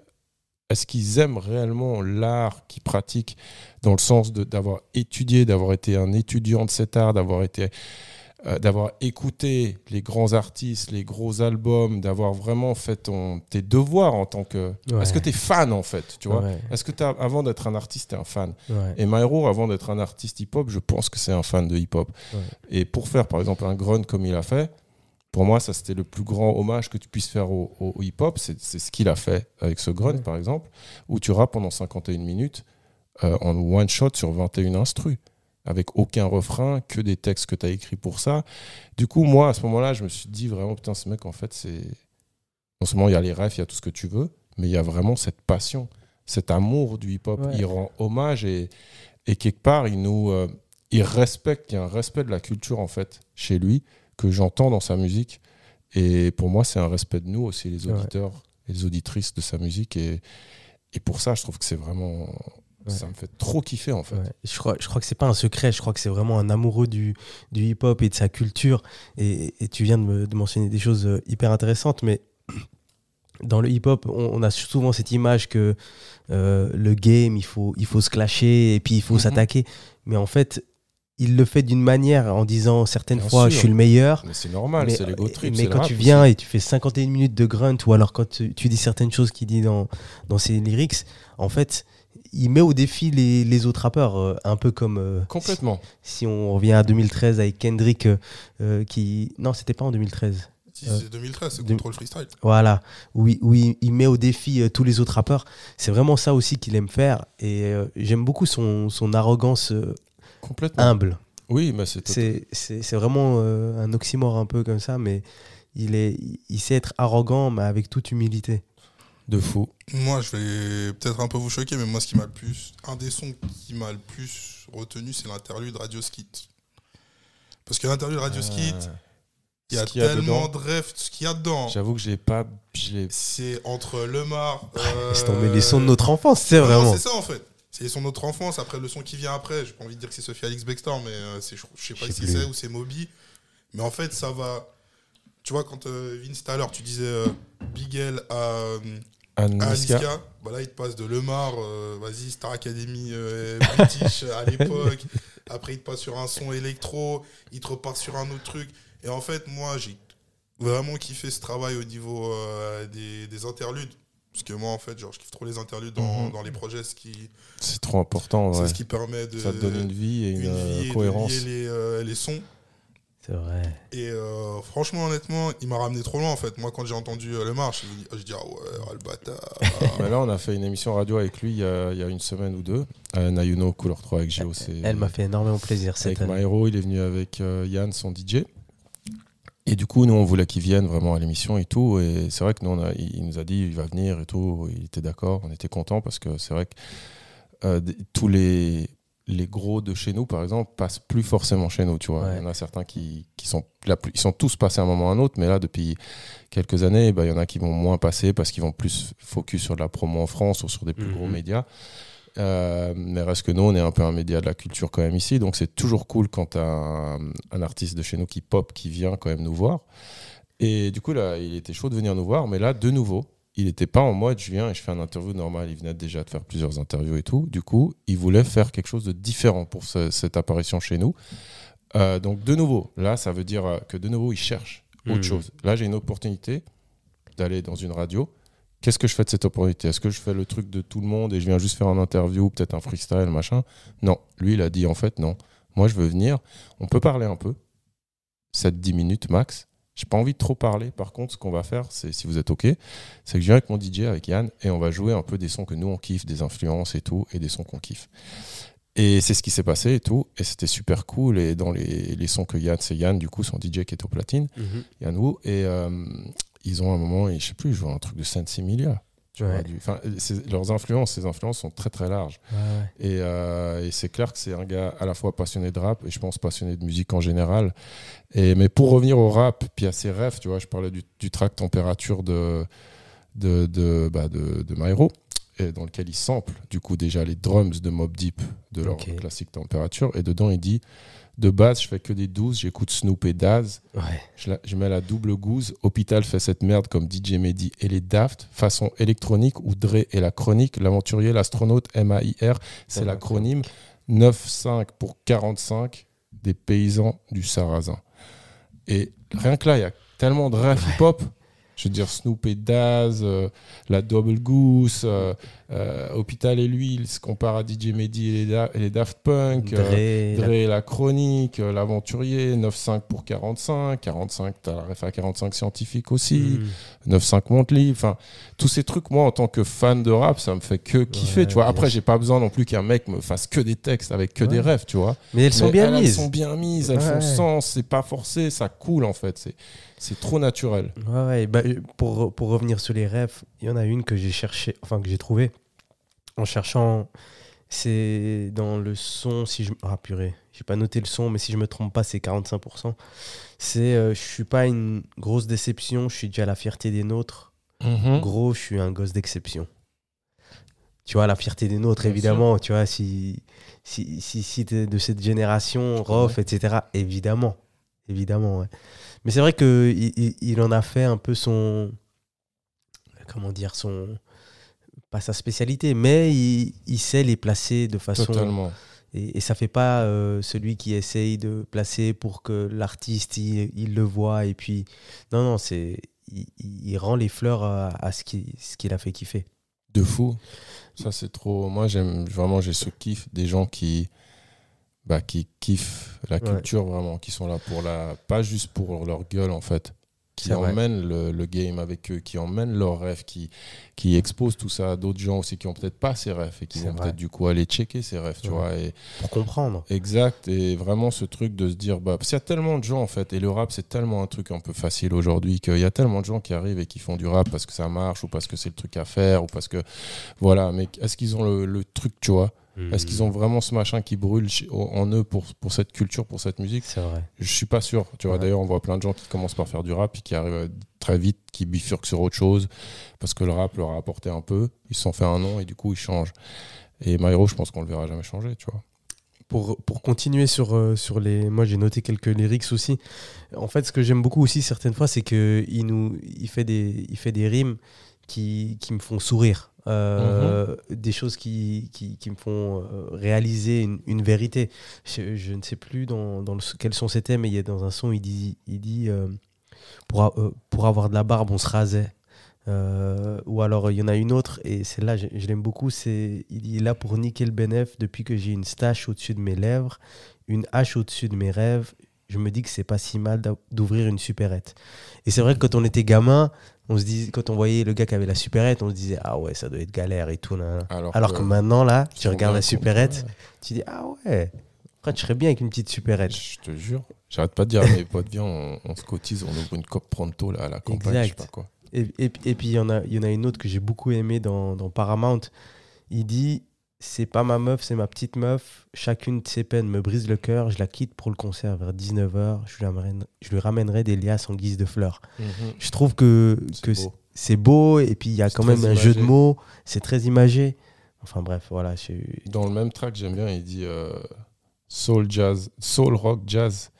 est-ce qu'ils aiment réellement l'art qu'ils pratiquent dans le sens d'avoir étudié, d'avoir été un étudiant de cet art, d'avoir écouté les grands artistes, les gros albums, d'avoir vraiment fait tes devoirs en tant que... Ouais. Est-ce que tu es fan, en fait, tu vois ? Est-ce que avant d'être un artiste, tu es un fan ? Et Myro, avant d'être un artiste hip-hop, je pense que c'est un fan de hip-hop. Et pour faire, par exemple, un grunt comme il a fait, pour moi, ça, c'était le plus grand hommage que tu puisses faire au hip-hop. C'est ce qu'il a fait avec ce grunt, par exemple, où tu rappes pendant 51 minutes en one-shot sur 21 instrus, avec aucun refrain, que des textes que tu as écrits pour ça. Du coup, moi, à ce moment-là, je me suis dit vraiment, putain, ce mec, en fait, c'est... Non seulement il y a les refs, il y a tout ce que tu veux, mais il y a vraiment cette passion, cet amour du hip-hop. Ouais. Il rend hommage et quelque part, il respecte, il y a un respect de la culture, en fait, chez lui, que j'entends dans sa musique. Et pour moi, c'est un respect de nous aussi, les auditeurs et les auditrices de sa musique. Et pour ça, je trouve que c'est vraiment... Ça me fait trop kiffer, en fait. Ouais. Je crois que c'est pas un secret, je crois que c'est vraiment un amoureux du hip-hop et de sa culture. Et tu viens de mentionner des choses hyper intéressantes, mais dans le hip-hop, on a souvent cette image que le game, il faut se clasher et puis il faut s'attaquer. Mais en fait, il le fait d'une manière en disant certaines fois je suis le meilleur. Mais c'est normal, c'est l'ego trip. Mais quand tu viens et tu fais 51 minutes de grunt, ou alors quand tu dis certaines choses qu'il dit dans ses lyrics, en fait, il met au défi les autres rappeurs, un peu comme... Complètement. Si on revient à 2013 avec Kendrick, qui... Non, c'était pas en 2013. Si, c'est 2013, c'est Control Freestyle. Voilà, où il met au défi tous les autres rappeurs. C'est vraiment ça aussi qu'il aime faire. Et j'aime beaucoup son arrogance humble. Oui, mais c'est vraiment un oxymore un peu comme ça, mais il sait être arrogant, mais avec toute humilité. De fou. Moi, je vais peut-être un peu vous choquer, mais moi, un des sons qui m'a le plus retenu, c'est l'interlude Radio Skit. Parce que l'interlude Radio Skit, il y a tellement de rêves, ce qu'il y a dedans. J'avoue que c'est entre Lemar. C'est tombé les sons de notre enfance, c'est vraiment. C'est ça, en fait. C'est les sons de notre enfance. Après, le son qui vient après, j'ai pas envie de dire que c'est Sophie Alex Bextor, mais je sais pas si c'est ou c'est Moby. Mais en fait, ça va. Tu vois, quand Vince, tout à l'heure, tu disais Big L à Niska, bah là, il te passe de Lemar, vas-y, Star Academy British à l'époque. Après, il te passe sur un son électro, il te repart sur un autre truc. Et en fait, moi, j'ai vraiment kiffé ce travail au niveau des interludes. Parce que moi, en fait, je kiffe trop les interludes dans les projets. C'est trop important. C'est ce qui permet de... Ça te donne une vie et une cohérence. De lier les sons. C'est vrai. Et franchement, honnêtement, il m'a ramené trop loin, en fait. Moi, quand j'ai entendu Le Marche, je dis, ah ouais, le bâtard. Mais là, on a fait une émission radio avec lui il y a une semaine ou deux. Nayuno, Couleur 3 avec Géo. Elle m'a fait énormément plaisir cette année. Avec Myro, il est venu avec Yann, son DJ. Et du coup, nous, on voulait qu'il vienne vraiment à l'émission et tout. Et c'est vrai que nous, il nous a dit il va venir et tout. Il était d'accord. On était contents parce que c'est vrai que tous les gros de chez nous, par exemple, passent plus forcément chez nous. Tu vois. Ouais. Il y en a certains qui sont... Ils sont tous passés à un moment ou à un autre. Mais là, depuis quelques années, il y en a qui vont moins passer parce qu'ils vont plus focus sur de la promo en France ou sur des plus gros médias. Mais reste que nous, on est un peu un média de la culture quand même ici, donc c'est toujours cool quand tu as un artiste de chez nous qui pop, qui vient quand même nous voir. Et du coup, là, il était chaud de venir nous voir, mais là, de nouveau, il n'était pas en mode je viens et je fais un interview normal. Il venait déjà de faire plusieurs interviews et tout. Du coup, il voulait faire quelque chose de différent pour cette apparition chez nous. Donc, de nouveau, là, ça veut dire que de nouveau, il cherche autre chose. Là, j'ai une opportunité d'aller dans une radio. Qu'est-ce que je fais de cette opportunité ? Est-ce que je fais le truc de tout le monde et je viens juste faire une interview, peut-être un freestyle, machin ? Non. Lui, il a dit en fait non. Moi, je veux venir. On peut parler un peu. 7-10 minutes max. J'ai pas envie de trop parler. Par contre, ce qu'on va faire, c'est, si vous êtes OK, c'est que je viens avec mon DJ, avec Yann, et on va jouer un peu des sons que nous, on kiffe, des influences et tout, et des sons qu'on kiffe. Et c'est ce qui s'est passé et tout. Et c'était super cool. Et dans les sons que Yann, c'est Yann, du coup, son DJ qui est au platine, Yann Wu. Et ils ont un moment, je sais plus, ils jouent un truc de Sensimilia. Leurs influences, ces influences sont très très larges. Et c'est clair que c'est un gars à la fois passionné de rap et je pense passionné de musique en général. Mais pour revenir au rap, puis à ses rêves, tu vois, je parlais du track Température de Myro, et dans lequel il sample du coup déjà les drums de Mobb Deep de leur classique Température, et dedans il dit: de base je fais que des 12, j'écoute Snoop et Daz, je mets la double gouze, Hôpital fait cette merde comme DJ Mehdi et les Daft, façon électronique ou Dre et la chronique, l'aventurier, l'astronaute, MAIR, c'est l'acronyme, 9-5 pour 45 des paysans du Sarrasin. Et rien que là, il y a tellement de rap hip-hop. Je veux dire, Snoop et Daz, la Double Goose, Hôpital et lui, il se compare à DJ Mehdi et les Daft Punk, Dre et la chronique, l'aventurier, 9-5 pour 45, 45, t'as la ref à 45 scientifique aussi, 9-5 Monthly, enfin, tous ces trucs, moi, en tant que fan de rap, ça me fait que kiffer, tu vois. Après, j'ai pas besoin non plus qu'un mec me fasse que des textes avec que des refs, tu vois. Mais elles sont bien mises. Elles sont bien mises, elles font sens, c'est pas forcé, ça coule, en fait, c'est trop naturel. Pour revenir sur les refs, il y en a une que j'ai cherché, enfin que j'ai trouvé en cherchant. C'est dans le son, purée, j'ai pas noté le son, mais si je me trompe pas, c'est 45%. C'est je suis pas une grosse déception, je suis déjà la fierté des nôtres. Gros, je suis un gosse d'exception. Tu vois, la fierté des nôtres, évidemment. Tu vois, si t'es de cette génération, Rof, etc. Évidemment, ouais. Mais c'est vrai qu'il en a fait un peu son... Comment dire, pas sa spécialité, mais il sait les placer de façon... Totalement. Et ça fait pas celui qui essaye de placer pour que l'artiste, il le voit. Et puis, non, il rend les fleurs à ce qu'il a fait kiffer. De fou. Ça, c'est trop... Moi, j'ai ce kiff des gens qui kiffent la culture, vraiment, qui sont là pas juste pour leur gueule, en fait, qui emmènent le game avec eux, qui emmènent leurs rêves, qui exposent tout ça à d'autres gens aussi qui ont peut-être pas ces rêves et qui vont peut-être du coup aller checker ces rêves, tu vois. Et pour comprendre. Exact, et vraiment ce truc de se dire, parce qu'il y a tellement de gens, en fait, et le rap, c'est tellement un truc un peu facile aujourd'hui, qu'il y a tellement de gens qui arrivent et qui font du rap parce que ça marche, ou parce que c'est le truc à faire, ou parce que, voilà, mais est-ce qu'ils ont le truc, tu vois? Est-ce qu'ils ont vraiment ce machin qui brûle en eux pour cette culture, pour cette musique? C'est vrai. Je suis pas sûr. Tu vois, d'ailleurs, on voit plein de gens qui commencent par faire du rap et qui arrivent très vite, qui bifurquent sur autre chose parce que le rap leur a apporté un peu. Ils se sont fait un nom et du coup, ils changent. Et Myro, je pense qu'on le verra jamais changer, tu vois. Pour continuer sur les... Moi, j'ai noté quelques lyrics aussi. En fait, ce que j'aime beaucoup aussi, certaines fois, c'est qu'il fait des rimes qui me font sourire. Des choses qui me font réaliser une vérité. Je ne sais plus quel son c'était, mais il y a dans un son, il dit pour avoir de la barbe, on se rasait. Ou alors il y en a une autre, et celle-là, je l'aime beaucoup. Il dit là pour niquer le bénéf, depuis que j'ai une stache au-dessus de mes lèvres, une hache au-dessus de mes rêves, je me dis que c'est pas si mal d'ouvrir une supérette. Et c'est vrai que quand on était gamin, on se disait, quand on voyait le gars qui avait la supérette, on se disait ah ouais, ça doit être galère et tout. Alors que maintenant, là, tu regardes la supérette, tu dis ah ouais, après, tu serais bien avec une petite supérette. Je te jure, j'arrête pas de dire à mes potes, viens, on se cotise, on ouvre une COP pronto là, à la campagne, exact. Je sais pas quoi. Et puis il y en a une autre que j'ai beaucoup aimée dans Paramount. Il dit c'est pas ma meuf, c'est ma petite meuf. Chacune de ses peines me brise le cœur. Je la quitte pour le concert vers 19h. Je lui ramènerai des liasses en guise de fleurs. Je trouve que c'est beau. Et puis il y a quand même un jeu de mots. C'est très imagé. Enfin bref, voilà. Dans le même track, j'aime bien, il dit soul rock jazz.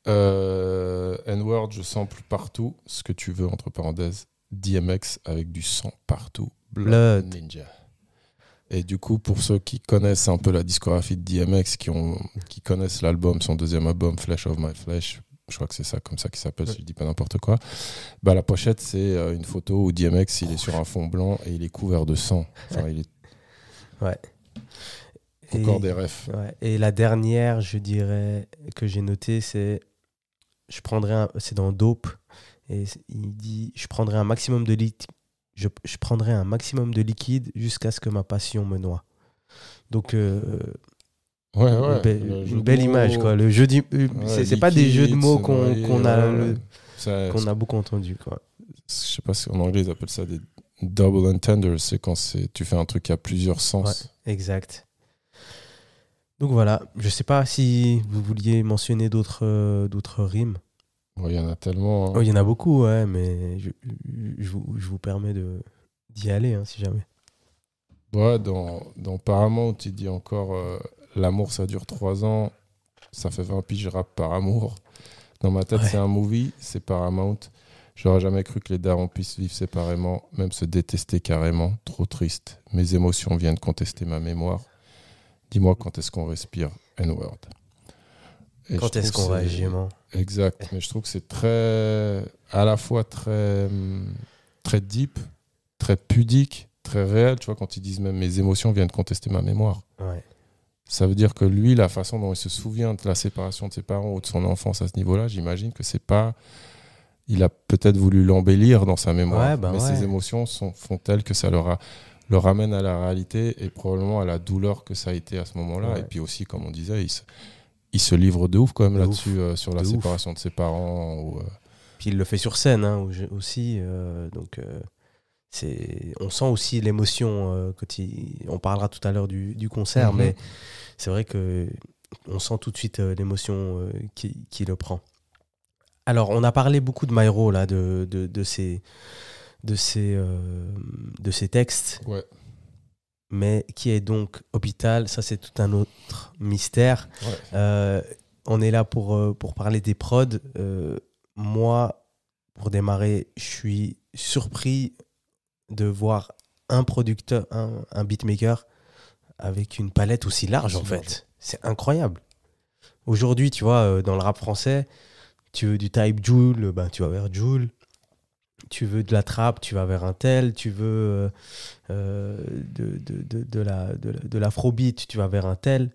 N-word, je sample partout. Ce que tu veux, entre parenthèses. DMX avec du sang partout. Blood Ninja. Et du coup, pour ceux qui connaissent un peu la discographie de DMX, qui connaissent l'album, son deuxième album, Flesh of My Flesh, je crois que c'est ça, comme ça qu'il s'appelle, si je dis pas n'importe quoi, la pochette, c'est une photo où DMX, il est sur un fond blanc et il est couvert de sang. Enfin, Ouais. Encore des refs. Ouais. Et la dernière, je dirais, que j'ai notée, c'est c'est dans Dope. Et il dit je prendrai un maximum de je prendrai un maximum de liquide jusqu'à ce que ma passion me noie. Donc une belle image, quoi. Le jeu c'est pas des jeux de mots qu'on a beaucoup entendu, quoi. Je sais pas si en anglais ils appellent ça des double entenders, c'est quand tu fais un truc qui a plusieurs sens. Ouais, exact. Donc voilà, je sais pas si vous vouliez mentionner d'autres rimes. Il y en a tellement. Il y en a beaucoup, ouais, mais je vous permets d'y aller, hein, si jamais. Ouais, dans Paramount, il dit encore l'amour ça dure 3 ans, ça fait 20 piges, je rappe par amour. Dans ma tête, c'est un movie, c'est Paramount. J'aurais jamais cru que les darons puissent vivre séparément, même se détester carrément. Trop triste. Mes émotions viennent contester ma mémoire. Dis-moi quand est-ce qu'on respire N-word. Quand est-ce qu'on va aisément. Exact. Mais je trouve que c'est à la fois très deep, très pudique, très réel. Tu vois, quand ils disent même mes émotions viennent contester ma mémoire. Ouais. Ça veut dire que lui, la façon dont il se souvient de la séparation de ses parents ou de son enfance à ce niveau-là, j'imagine que c'est pas. Il a peut-être voulu l'embellir dans sa mémoire, mais ses émotions font telles que ça le ramène à la réalité et probablement à la douleur que ça a été à ce moment-là. Ouais. Et puis aussi, comme on disait, il se livre de ouf quand même là-dessus, sur la séparation de ses parents. Puis il le fait sur scène aussi. Donc on sent aussi l'émotion. On parlera tout à l'heure du concert, mais c'est vrai qu'on sent tout de suite l'émotion qui le prend. Alors, on a parlé beaucoup de Myro, là, de ses textes. Ouais. Mais qui est donc Hôpital, ça c'est tout un autre mystère. Ouais. On est là pour parler des prods. Moi, pour démarrer, je suis surpris de voir un producteur, un beatmaker avec une palette aussi large, en fait. C'est incroyable. Aujourd'hui, tu vois, dans le rap français, tu veux du type Jul, tu vas vers Jul. Tu veux de la trap, tu vas vers un tel. Tu veux de l'afrobeat, tu vas vers un tel.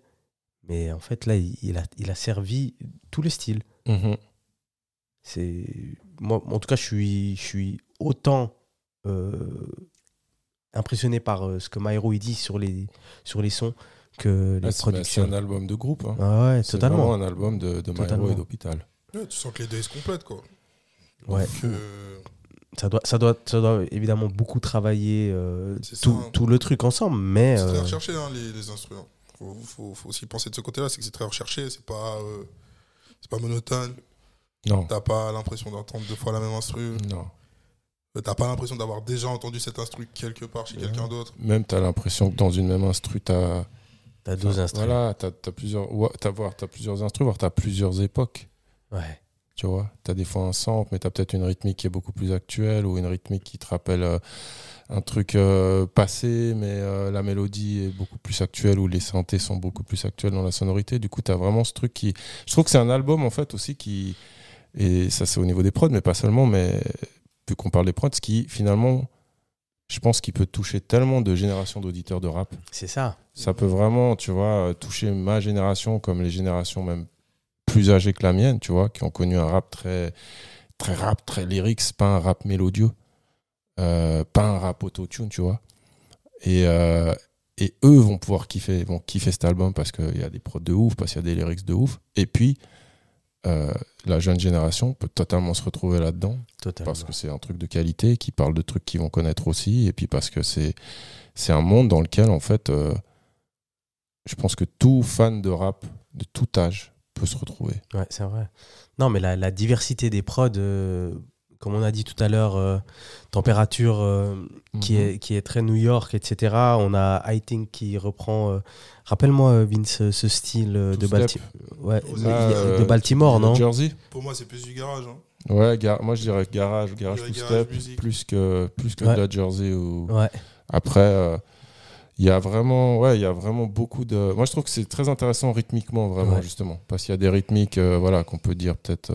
Mais en fait, là, il a servi tous les styles. Mm-hmm. Moi, en tout cas, je suis autant impressionné par ce que Myro il dit sur les sons que les productions. C'est un album de groupe. Hein. Ah ouais, c'est totalement. Vraiment un album de Myro et d'Hôpital. Ouais, tu sens que les deux se complètent, quoi. Ouais. Donc, ça doit évidemment beaucoup travailler tout le truc ensemble, mais c'est très recherché, les instruments. Faut aussi penser de ce côté-là, c'est que c'est très recherché, c'est pas monotone. Non. T'as pas l'impression d'entendre 2 fois la même instru. Non. T'as pas l'impression d'avoir déjà entendu cet instru quelque part chez quelqu'un d'autre. Même t'as l'impression que dans une même instru, t'as 2 instrus. Voilà, t'as plusieurs instrus, voire t'as plusieurs époques. Ouais. Tu vois, tu as des fois un sample, mais tu as peut-être une rythmique qui est beaucoup plus actuelle ou une rythmique qui te rappelle un truc passé, mais la mélodie est beaucoup plus actuelle ou les synthés sont beaucoup plus actuels dans la sonorité. Du coup, tu as vraiment ce truc qui... Je trouve que c'est un album, en fait, aussi qui... Et ça, c'est au niveau des prods, mais pas seulement, mais vu qu'on parle des prods, qui, finalement, je pense qu'il peut toucher tellement de générations d'auditeurs de rap. C'est ça. Ça peut vraiment, tu vois, toucher ma génération comme les générations même plus âgés que la mienne, tu vois, qui ont connu un rap très rap, très lyrics, pas un rap mélodieux, pas un rap auto-tune, tu vois. Et eux vont pouvoir kiffer cet album parce qu'il y a des prods de ouf, parce qu'il y a des lyrics de ouf. Et puis, la jeune génération peut totalement se retrouver là-dedans. Totalement. Parce que c'est un truc de qualité, qui parle de trucs qu'ils vont connaître aussi, et puis parce que c'est un monde dans lequel, en fait, je pense que tout fan de rap, de tout âge, peut se retrouver. Ouais, c'est vrai. Non, mais la diversité des prods, comme on a dit tout à l'heure, température qui est très New York, etc. On a I Think qui reprend... rappelle-moi, Vince, ce style de Baltimore, non? Jersey. Pour moi, c'est plus du garage. Hein. Ouais, moi je dirais garage two step, plus que de la Jersey. Ouais. Après... Il y a vraiment beaucoup de... Moi, je trouve que c'est très intéressant rythmiquement, vraiment, justement. Parce qu'il y a des rythmiques, qu'on peut dire peut-être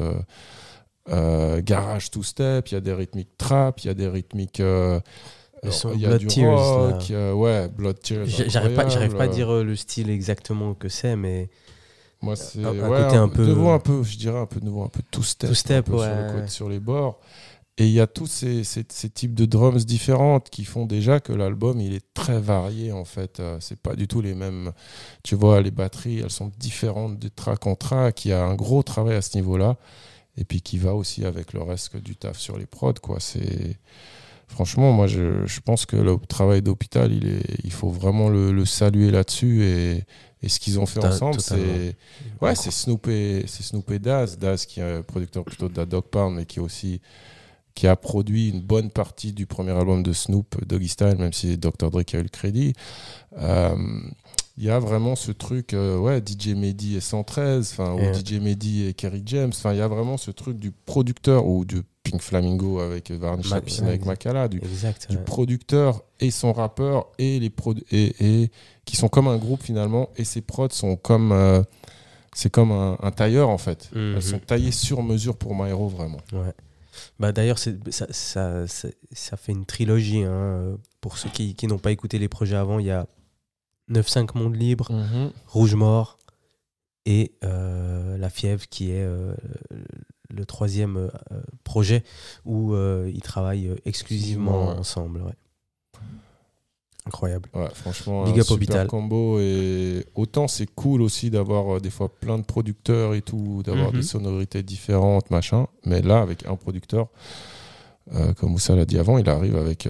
garage two-step, il y a des rythmiques trap, il y a des rythmiques Il y a du Tears, rock, ouais, Blood Tears. J'arrive pas à dire le style exactement que c'est, mais moi c'est un côté un peu nouveau, je dirais un peu nouveau, un peu two step ouais. sur les bords. Et il y a tous ces types de drums différentes qui font déjà que l'album il est très varié en fait. C'est pas du tout les mêmes. Tu vois, les batteries elles sont différentes de track en track. Il y a un gros travail à ce niveau-là. Et puis qui va aussi avec le reste du taf sur les prods, quoi. Franchement, moi je pense que le travail d'Hôpital, il faut vraiment le saluer là-dessus. Et ce qu'ils ont fait ensemble, c'est Snoop et Daz. Daz qui est producteur plutôt de Dog Pound, mais qui a produit une bonne partie du premier album de Snoop, Doggy Style, même si Dr. Dre qui a eu le crédit. Il y a vraiment ce truc, DJ Mehdi et 113, ou DJ Mehdi et Kerry James. Il y a vraiment ce truc du producteur, ou du Pink Flamingo avec Varnish Sapine avec Makala, du producteur et son rappeur, et qui sont comme un groupe finalement, et ces prods sont comme... c'est comme un tailleur en fait. Elles sont taillées sur mesure pour Myro, vraiment. Ouais. Bah, d'ailleurs, ça fait une trilogie. Hein. Pour ceux qui n'ont pas écouté les projets avant, il y a 9-5 Monde Libre, Rouge Mort et La Fièvre qui est le troisième projet où ils travaillent exclusivement ensemble. Ouais. Incroyable. Ouais, franchement, Big up super Hôpital. Combo. Et autant c'est cool aussi d'avoir des fois plein de producteurs et tout, d'avoir des sonorités différentes, machin. Mais là, avec un producteur, comme Moussa l'a dit avant, il arrive avec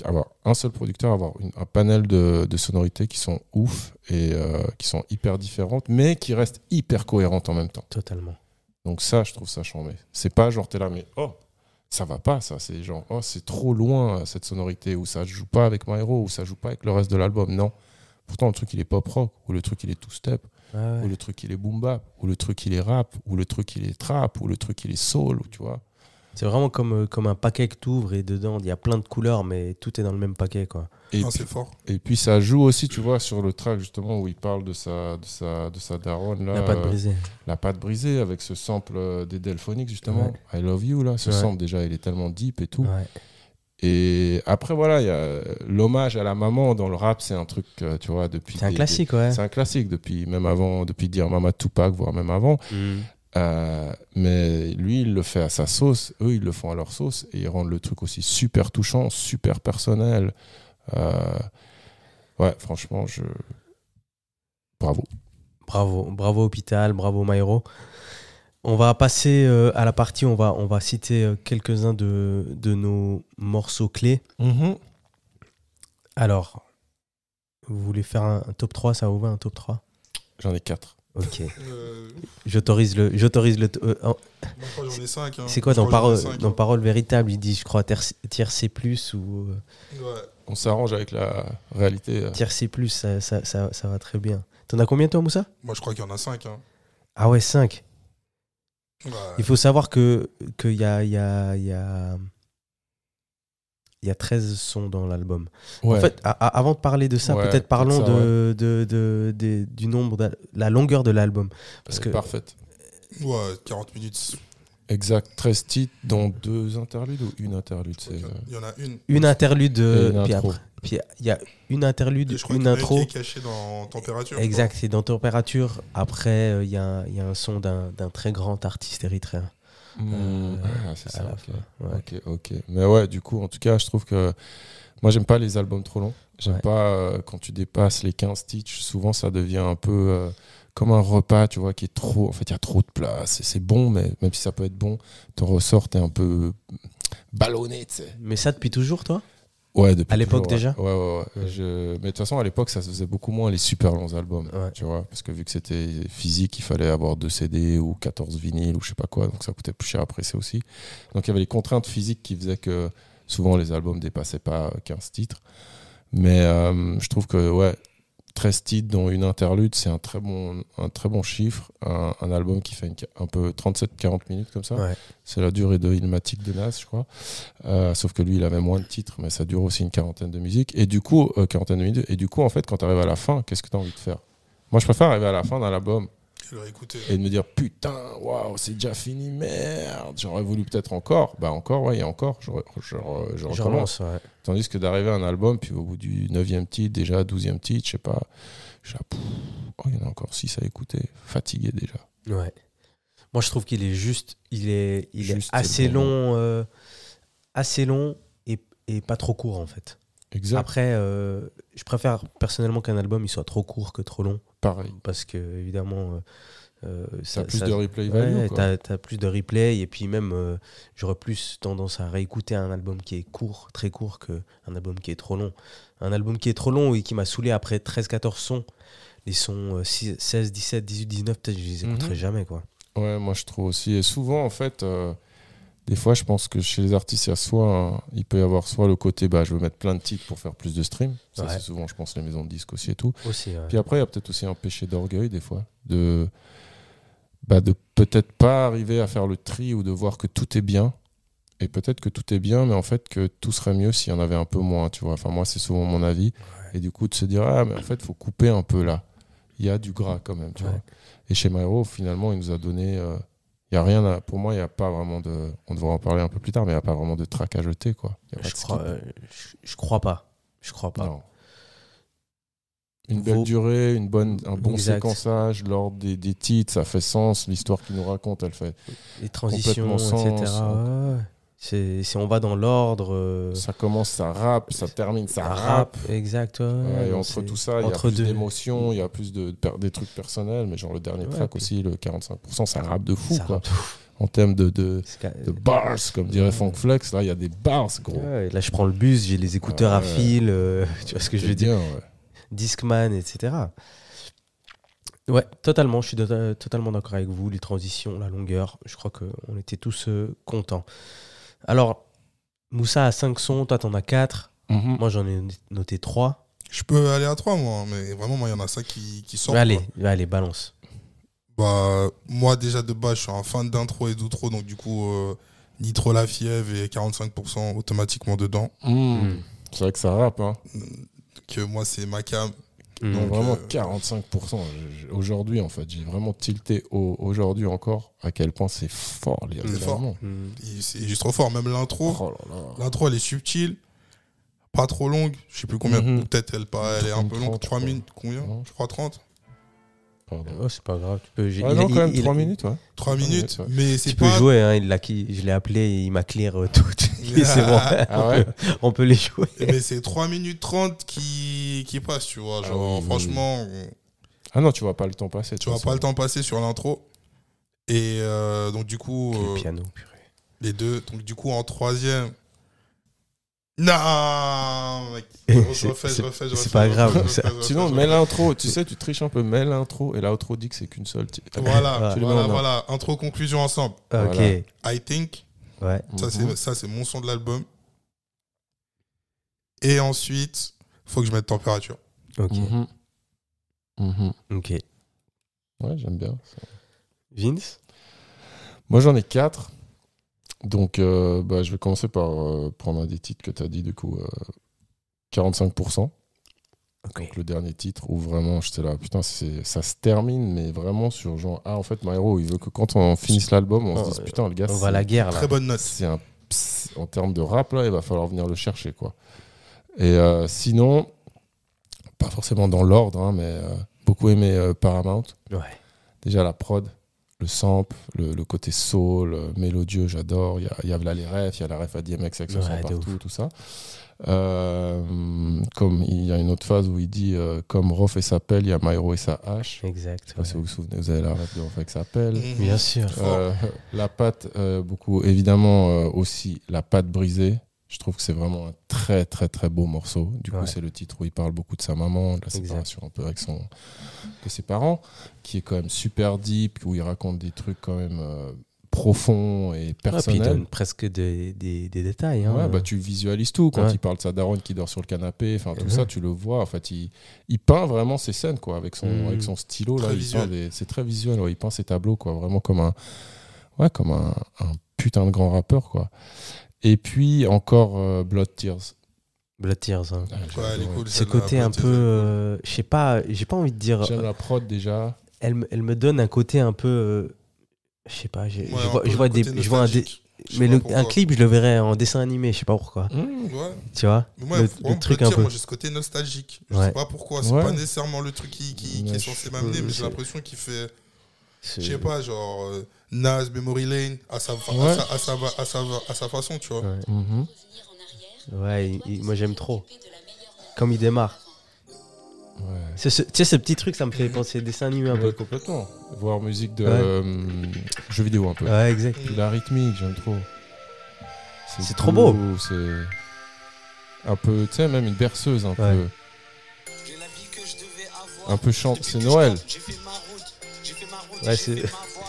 avoir un seul producteur, avoir un panel de sonorités qui sont ouf et qui sont hyper différentes, mais qui restent hyper cohérentes en même temps. Totalement. Donc ça, je trouve ça chambé. C'est pas genre t'es là, mais ça va pas, ça. C'est genre, c'est trop loin cette sonorité, ou ça joue pas avec Myro, ou ça joue pas avec le reste de l'album. Non. Pourtant, le truc il est pop rock, ou le truc il est two step, ou le truc il est boom bap, ou le truc il est rap, ou le truc il est trap, ou le truc il est soul, tu vois. C'est vraiment comme un paquet que t'ouvres et dedans il y a plein de couleurs, mais tout est dans le même paquet, quoi. Et c'est fort. Et puis ça joue aussi, tu vois, sur le track justement où il parle de sa daronne là. La patte brisée. La patte brisée avec ce sample des Delphonics justement. I Love You là. Ce sample déjà il est tellement deep et tout. Ouais. Et après voilà, il y a l'hommage à la maman dans le rap, c'est un truc, tu vois, depuis. C'est un classique, ouais. C'est un classique depuis Dear Mama Tupac, voire même avant. Mais lui il le fait à sa sauce, eux ils le font à leur sauce et ils rendent le truc aussi super touchant, super personnel. Ouais, franchement, bravo Hôpital, bravo Myro. On va passer à la partie, on va citer quelques-uns de nos morceaux clés. Alors, vous voulez faire un top 3, ça vous va, un top 3 ? J'en ai 4. Ok. J'autorise le. J'en ai 5. Hein. C'est quoi dans Parole Véritable, il dit, je crois, tiers C+, ou. Ouais. On s'arrange avec la réalité. Tiers C+, ça va très bien. T'en as combien, toi, Moussa ? Moi, je crois qu'il y en a 5. Hein. Ah ouais, 5. Ouais. Il faut savoir qu'il y a 13 sons dans l'album. Ouais. En fait, avant de parler de ça, peut-être parlons du nombre, la longueur de l'album. Parce que parfaite. Ouais, 40 minutes. Exact, 13 titres, dont 2 interludes ou une interlude. Il y en a une. Une interlude, puis il y a une interlude, une intro. Qui est cachée dans Température. Exact, c'est dans Température. Après, il y a un son d'un très grand artiste érythréen. C'est ça, ok. Mais ouais, du coup, en tout cas, je trouve que moi, j'aime pas les albums trop longs. J'aime pas quand tu dépasses les 15 titres. Souvent, ça devient un peu comme un repas, tu vois, qui est trop. En fait, il y a trop de place. Et c'est bon, mais même si ça peut être bon, t'en ressors, t'es un peu ballonné, tu sais. Mais ça depuis toujours, toi ? Ouais, depuis à l'époque toujours, déjà. Ouais. Mais de toute façon, à l'époque, ça se faisait beaucoup moins les super longs albums, tu vois, parce que vu que c'était physique, il fallait avoir 2 CD ou 14 vinyles ou je sais pas quoi, donc ça coûtait plus cher à presser aussi. Donc il y avait les contraintes physiques qui faisaient que souvent les albums dépassaient pas 15 titres. Mais je trouve que 13 titres dont une interlude, c'est un très bon chiffre. Un album qui fait un peu 37-40 minutes comme ça. Ouais. C'est la durée de Illmatic de Nas, je crois. Sauf que lui, il avait moins de titres, mais ça dure aussi une quarantaine de musiques. Et du coup, en fait, quand tu arrives à la fin, qu'est-ce que tu as envie de faire ? Moi, je préfère arriver à la fin d'un album et de me dire putain, waouh, c'est déjà fini, merde, j'aurais voulu peut-être encore. Bah encore, ouais, il y a encore, je recommence. Ouais. Tandis que d'arriver à un album, puis au bout du 9e titre, déjà 12e titre, je sais pas, il y en a encore 6 à écouter, fatigué déjà. Ouais. Moi, je trouve qu'il est juste, il est assez bon long, et pas trop court en fait. Exact. Après, je préfère personnellement qu'un album il soit trop court que trop long. Pareil. Parce que évidemment, t'as plus de replay value. Ouais, t'as plus de replay et puis même, j'aurais plus tendance à réécouter un album qui est court, très court, qu'un album qui est trop long. Un album qui est trop long et qui m'a saoulé après 13-14 sons, les sons 16, 17, 18, 19, peut-être je les écouterai jamais quoi. Ouais, moi je trouve aussi. Et souvent en fait, des fois je pense que chez les artistes, il peut y avoir soit le côté je veux mettre plein de titres pour faire plus de streams. Ça c'est souvent je pense les maisons de disques aussi et tout. Aussi, ouais. Puis après il y a peut-être aussi un péché d'orgueil des fois de peut-être pas arriver à faire le tri ou de voir que tout est bien. Et peut-être que tout est bien, mais en fait que tout serait mieux s'il y en avait un peu moins, tu vois. Enfin moi c'est souvent mon avis. Ouais. Et du coup de se dire mais en fait faut couper un peu là. Il y a du gras quand même, tu vois. Et chez Myro, finalement, il nous a donné... il y a rien pour moi, il n'y a pas vraiment de... On devrait en parler un peu plus tard, mais il n'y a pas vraiment de track à jeter, quoi. Je crois pas. Non. Une belle durée, un bon séquençage, l'ordre des titres, ça fait sens. L'histoire qu'il nous raconte, elle fait les transitions, etc. Si on va dans l'ordre... Ça commence, ça rappe, ça termine, ça rappe. Exact. Et entre tout ça, il y a plus d'émotions, il y a plus des trucs personnels, mais genre le dernier track aussi, le 45%, ça rappe de fou, quoi. En termes de bars, comme dirait Funk Flex, là, il y a des bars, gros. Ouais, là, je prends le bus, j'ai les écouteurs à fil, tu vois ce que je veux dire, Discman, etc. Ouais, totalement, je suis totalement d'accord avec vous. Les transitions, la longueur, je crois qu'on était tous contents. Alors, Moussa a 5 sons, toi t'en as 4. Moi j'en ai noté 3. Je peux aller à 3 moi, mais vraiment moi il y en a 5 qui sortent. Allez, balance. Moi déjà de base je suis un fan d'intro et d'outro, donc du coup Nitro La Fièvre et 45% automatiquement dedans. C'est vrai que ça rappe, hein. Que moi c'est ma cam. Donc vraiment 45%. Aujourd'hui, en fait, j'ai vraiment tilté aujourd'hui encore à quel point c'est fort. C'est fort. C'est juste trop fort. Même l'intro, l'intro elle est subtile, pas trop longue. Je sais plus combien. Peut-être elle est un peu longue. 3 minutes. Combien ? Je crois 30. Oh, c'est pas grave. Tu peux, quand même 3 minutes. Ouais. 3 minutes, ouais. Mais c'est tu peux jouer. Hein, je l'ai appelé et il m'a clear tout. C'est bon. On peut les jouer. Mais c'est 3 minutes 30 qui passent, tu vois. Genre, franchement. Ah non, tu vois pas le temps passer. Tu vois pas le temps passer sur l'intro. Et donc, du coup. Le piano, purée. Les deux. Donc, du coup, en troisième. Non, mec. Je refais. C'est pas grave. Sinon, mets l'intro. Tu sais, tu triches un peu. Mets l'intro et l'outro dit que c'est qu'une seule. Voilà. Intro, conclusion ensemble. Ok. Voilà. I think. Ouais. Ça, c'est mon son de l'album. Et ensuite, faut que je mette température. Ok. Ok. Ouais, j'aime bien. Vince ? Moi, j'en ai 4. Donc, je vais commencer par prendre un des titres que tu as dit, du coup, 45%. Okay. Donc, le dernier titre où vraiment, j'étais là, putain, ça se termine, mais vraiment sur genre, en fait, Myro, il veut que quand on finisse l'album, on se dise, putain, le gars, on va à la guerre, là. Très bonne note. En termes de rap, là, il va falloir venir le chercher, quoi. Et sinon, pas forcément dans l'ordre, hein, mais beaucoup aimé Paramount. Ouais. Déjà, la prod. Le sample, le côté soul, mélodieux, j'adore. Il y a là les refs, il y a la ref à DMX avec son son partout, tout ça. Comme il y a une autre phase où il dit comme Rof et sa pelle, il y a Myro et sa hache. Exact. Si vous vous souvenez, vous avez la ref de Rof avec sa pelle. Bien sûr. La patte, beaucoup. Évidemment, aussi la patte brisée. Je trouve que c'est vraiment un très très très beau morceau. Du coup, c'est le titre où il parle beaucoup de sa maman, de la séparation un peu avec de ses parents, qui est quand même super deep, où il raconte des trucs quand même profonds et personnels. Puis il donne presque des détails. Hein. Ouais, tu visualises tout. Quand il parle de sa daronne qui dort sur le canapé, tout ça, tu le vois. En fait, il peint vraiment ses scènes, quoi, avec son stylo. Là, c'est très visuel. Ouais, il peint ses tableaux, quoi, vraiment comme un putain de grand rappeur, quoi. Et puis encore Blood Tears. Blood Tears. Hein. Elle est cool, ce côté un peu... je sais pas, j'ai pas envie de dire... J'aime la prod déjà. elle me donne un côté un peu. Je sais pas, je vois un clip, je le verrais en dessin animé, je sais pas pourquoi. Ouais. Tu vois, moi, le truc un peu. Moi, j'ai ce côté nostalgique. Je sais pas pourquoi. C'est pas nécessairement le truc qui est censé m'amener, mais j'ai l'impression qu'il fait. Je sais pas, genre Nas, Memory Lane, à sa façon, tu vois. Ouais, moi j'aime trop. Comme il démarre. Ouais. Tu sais, ce petit truc, ça me fait penser dessin animé un peu. Complètement. Voir musique de jeux vidéo un peu. Ouais, exact. La rythmique, j'aime trop. C'est trop beau. C'est un peu, tu sais, même une berceuse un peu. Un peu chante. C'est Noël. Ouais, c'est...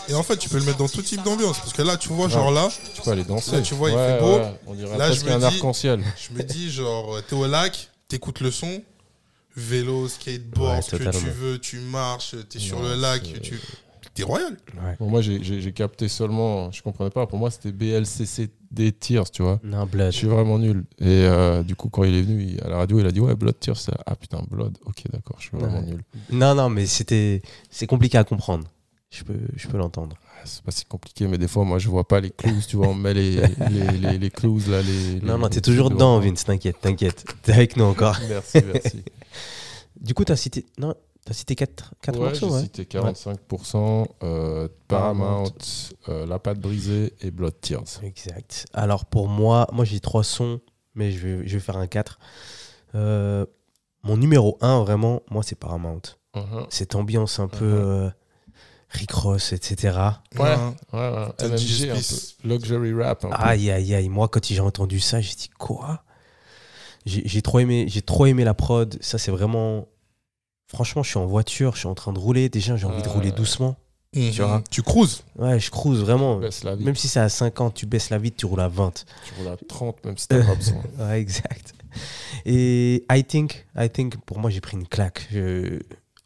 Et en fait, tu peux le mettre dans tout type d'ambiance. Parce que là, tu vois, genre là. Tu peux aller danser. Là, tu vois, il fait beau. On dirait là, presque un arc-en-ciel. Je me dis, genre, t'es au lac, t'écoutes le son. Vélo, skateboard, ce que tu veux, tu marches, t'es sur le lac, t'es royal. Ouais. Bon, moi, j'ai capté seulement, je comprenais pas. Pour moi, c'était BLCCD Tears, tu vois. Non, Blood. Je suis vraiment nul. Et du coup, quand il est venu à la radio, il a dit ouais, Blood Tears. Ah putain, Blood. Ok, d'accord, je suis vraiment nul. Non, mais c'est compliqué à comprendre. Je peux l'entendre. C'est pas si compliqué, mais des fois, moi, je vois pas les clues, tu vois. On met les clues là. Non, t'es toujours dedans, Vince. T'inquiète. T'es avec nous encore. Merci. Du coup, t'as cité 4 morceaux, j'ai cité 45%, Paramount, La Pâte Brisée et Blood Tears. Exact. Alors pour moi j'ai 3 sons, mais je vais faire un 4. Mon numéro 1, vraiment, moi, c'est Paramount. Cette ambiance un peu Rick Ross, etc. Ouais. MMG, un peu. Luxury rap. Aïe. Moi, quand j'ai entendu ça, j'ai dit quoi ? J'ai trop aimé la prod. Ça, c'est vraiment... Franchement, je suis en voiture, je suis en train de rouler. Déjà, j'ai envie de rouler doucement. Tu vois ? Tu cruises ? Ouais, je cruise vraiment. Même si c'est à 50, tu baisses la vitre, tu roules à 20. Tu roules à 30, même si t'as pas besoin. Ouais, exact. Et I think, pour moi, j'ai pris une claque.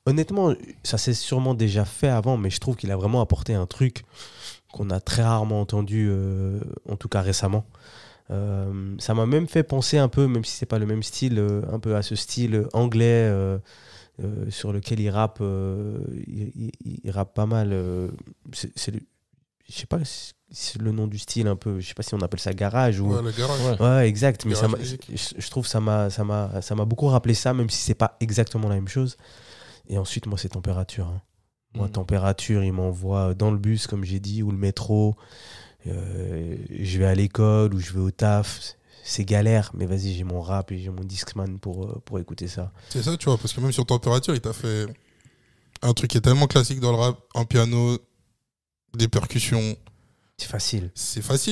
Honnêtement, ça s'est sûrement déjà fait avant, mais je trouve qu'il a vraiment apporté un truc qu'on a très rarement entendu, en tout cas récemment. Ça m'a même fait penser un peu, même si c'est pas le même style, un peu à ce style anglais sur lequel il rappe. Il rappe pas mal. Je sais pas si c'est le nom du style un peu. Je sais pas si on appelle ça garage ou. Ouais, le garage. Ouais, exact. Mais je trouve que ça m'a beaucoup rappelé ça, même si c'est pas exactement la même chose. Et ensuite, moi, c'est Température. Moi, Température, il m'envoie dans le bus, comme j'ai dit, ou le métro. Je vais à l'école ou je vais au taf. C'est galère, mais vas-y, j'ai mon rap et j'ai mon Discman pour écouter ça. C'est ça, tu vois, parce que même sur Température, il t'a fait un truc qui est tellement classique dans le rap, un piano, des percussions. C'est facile,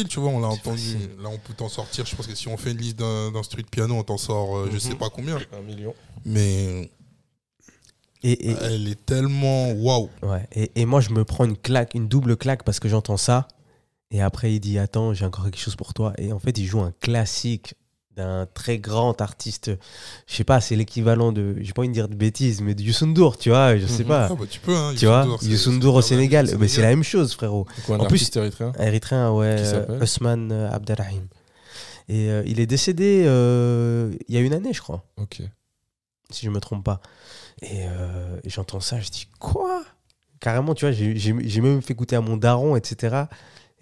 tu vois, on l'a entendu. Facile. Là, on peut t'en sortir. Je pense que si on fait une liste d'un street piano, on t'en sort je sais pas combien. 1 million. Mais elle est tellement waouh. Ouais. Et moi, je me prends une double claque parce que j'entends ça. Et après, il dit attends, j'ai encore quelque chose pour toi. Et en fait, il joue un classique d'un très grand artiste. Je sais pas, c'est l'équivalent de, j'ai pas envie de dire de bêtises, mais de Youssou N'Dour, tu vois, je sais pas. Ah bah tu peux, hein. Tu vois, Youssou N'Dour au Sénégal. Mais c'est la même chose, frérot. Quoi, en plus, érythréen. Érythréen, ouais. Osman Abdelrahim. Et il est décédé il y a une année, je crois. Ok. Si je me trompe pas. Et j'entends ça, je dis quoi ? Carrément, tu vois, j'ai même fait écouter à mon daron, etc.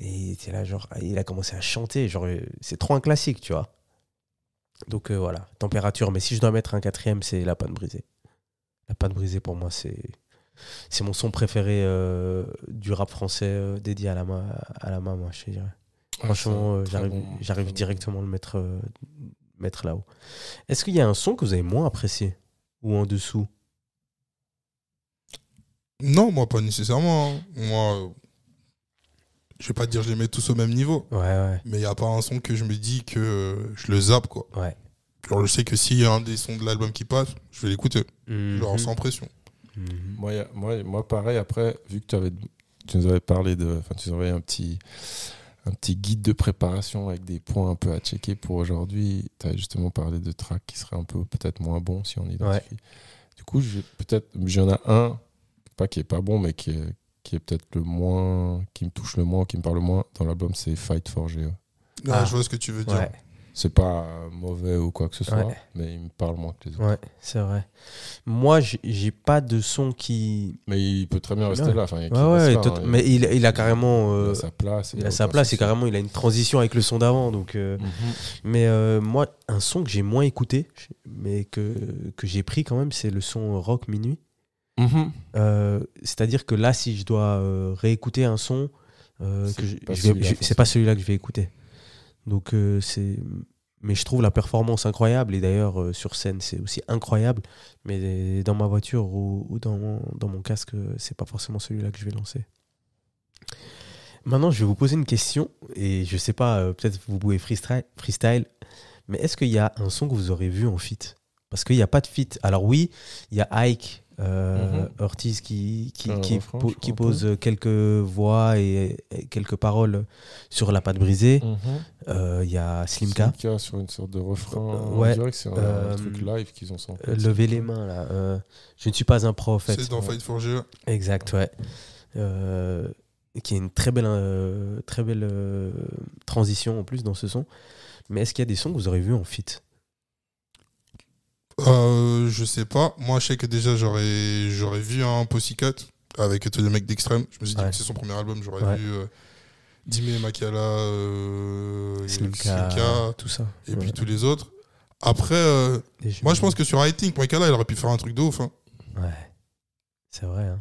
Et c'est là, genre, il a commencé à chanter. Genre, c'est trop un classique, tu vois. Donc voilà, Température. Mais si je dois mettre un 4e, c'est La Pâte Brisée. La Pâte Brisée, pour moi, c'est mon son préféré du rap français dédié à la main, moi, je dirais. Franchement, j'arrive directement à le mettre là-haut. Est-ce qu'il y a un son que vous avez moins apprécié ? Ou en dessous ? Non, moi, pas nécessairement. Moi, je vais pas te dire que je les mets tous au même niveau. Ouais. Mais il n'y a pas un son que je me dis que je le zappe, quoi. Ouais. Genre, je sais que s'il y a un des sons de l'album qui passe, je vais l'écouter. Genre, sans pression. Moi, pareil, après, vu que tu nous avais parlé tu nous avais un petit guide de préparation avec des points un peu à checker pour aujourd'hui. Tu as justement parlé de tracks qui seraient un peu peut-être moins bons si on identifie. Ouais. Du coup, j'en ai un, pas qui est pas bon, mais qui est peut-être le moins, qui me touche le moins, qui me parle le moins dans l'album, c'est Fight for Geo. Je vois ce que tu veux dire. C'est pas mauvais ou quoi que ce soit, Ouais. mais il me parle moins que les autres. Ouais, c'est vrai. Moi, j'ai pas de son qui. Mais il peut très bien rester Ouais. là. Enfin, qu'il Ouais, reste là, hein. mais il a carrément. Il a sa place. Il a sa place et carrément, il a une transition avec le son d'avant. Donc, Mais moi, un son que j'ai moins écouté, mais que j'ai pris quand même, c'est le son Rock Minuit. C'est-à-dire que là, si je dois réécouter un son, c'est pas celui-là que je vais écouter. Donc, mais je trouve la performance incroyable. Et d'ailleurs, sur scène, c'est aussi incroyable. Mais dans ma voiture ou dans mon casque, c'est pas forcément celui-là que je vais lancer. Maintenant, je vais vous poser une question. Et je sais pas, peut-être vous pouvez freestyle. Mais est-ce qu'il y a un son que vous aurez vu en feat? Parce qu'il n'y a pas de feat. Alors oui, il y a Ike. Ortiz qui pose quelques voix et quelques paroles sur La Patte Brisée. Il y a Slimka sur une sorte de refrain. Ouais. On dirait que c'est un truc live qu'ils ont sorti. Levez les mains là. Je ne suis pas un prophète. C'est dans Fight for Geo. Exact, ouais. Qui est une très belle transition en plus dans ce son. Mais est-ce qu'il y a des sons que vous aurez vus en feat? Je sais pas. Moi, je sais que déjà, j'aurais vu un Pussycat avec tous les mecs d'Extrême. Je me suis dit que c'est son premier album. J'aurais vu Dime, Makala, Slimka, tout ça. Et puis tous les autres. Après, moi, je pense que sur I Think, Makala, il aurait pu faire un truc de ouf. Hein. Ouais. C'est vrai. Hein.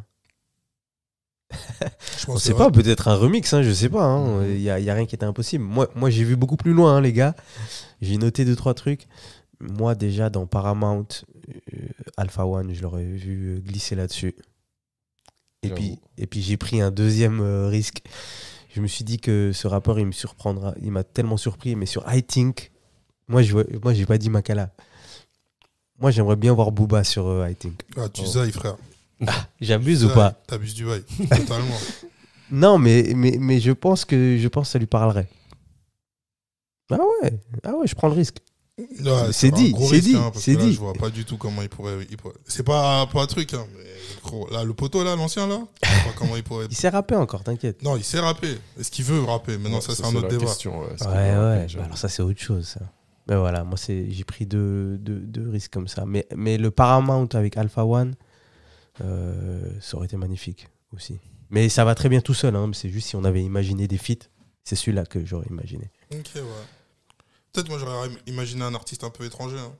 On sait pas, peut-être un remix, hein, je sais pas. Il y a rien qui était impossible. Moi j'ai vu beaucoup plus loin, hein, les gars. J'ai noté 2-3 trucs. Moi, déjà, dans Paramount, Alpha One, je l'aurais vu glisser là-dessus. Et puis, j'ai pris un deuxième risque. Je me suis dit que ce rappeur, il me surprendra. Il m'a tellement surpris. Mais sur I Think, moi, j'ai pas dit Makala. Moi, j'aimerais bien voir Booba sur I Think. Ah, tu zailles, frère. Ah, j'abuse ou pas? T'abuses du bail, totalement. Non, mais je pense que ça lui parlerait. Ah ouais, je prends le risque. Ouais, c'est dit, c'est dit, c'est dit. Je vois pas du tout comment il pourrait. C'est pas un truc, hein, mais gros, là, le poteau, là, l'ancien, là, je sais pas comment il pourrait. Il sait rapper encore, t'inquiète. Non, il sait rapper. Est-ce qu'il veut rapper? Maintenant, ça, c'est un autre débat. Question, ouais. Bah, alors, ça, c'est autre chose, ça. Mais voilà, moi, j'ai pris deux risques comme ça. Mais le Paramount avec Alpha One, ça aurait été magnifique aussi. Mais ça va très bien tout seul, hein. C'est juste si on avait imaginé des feats, c'est celui-là que j'aurais imaginé. Ok, ouais. Peut-être moi j'aurais imaginé un artiste un peu étranger. Hein.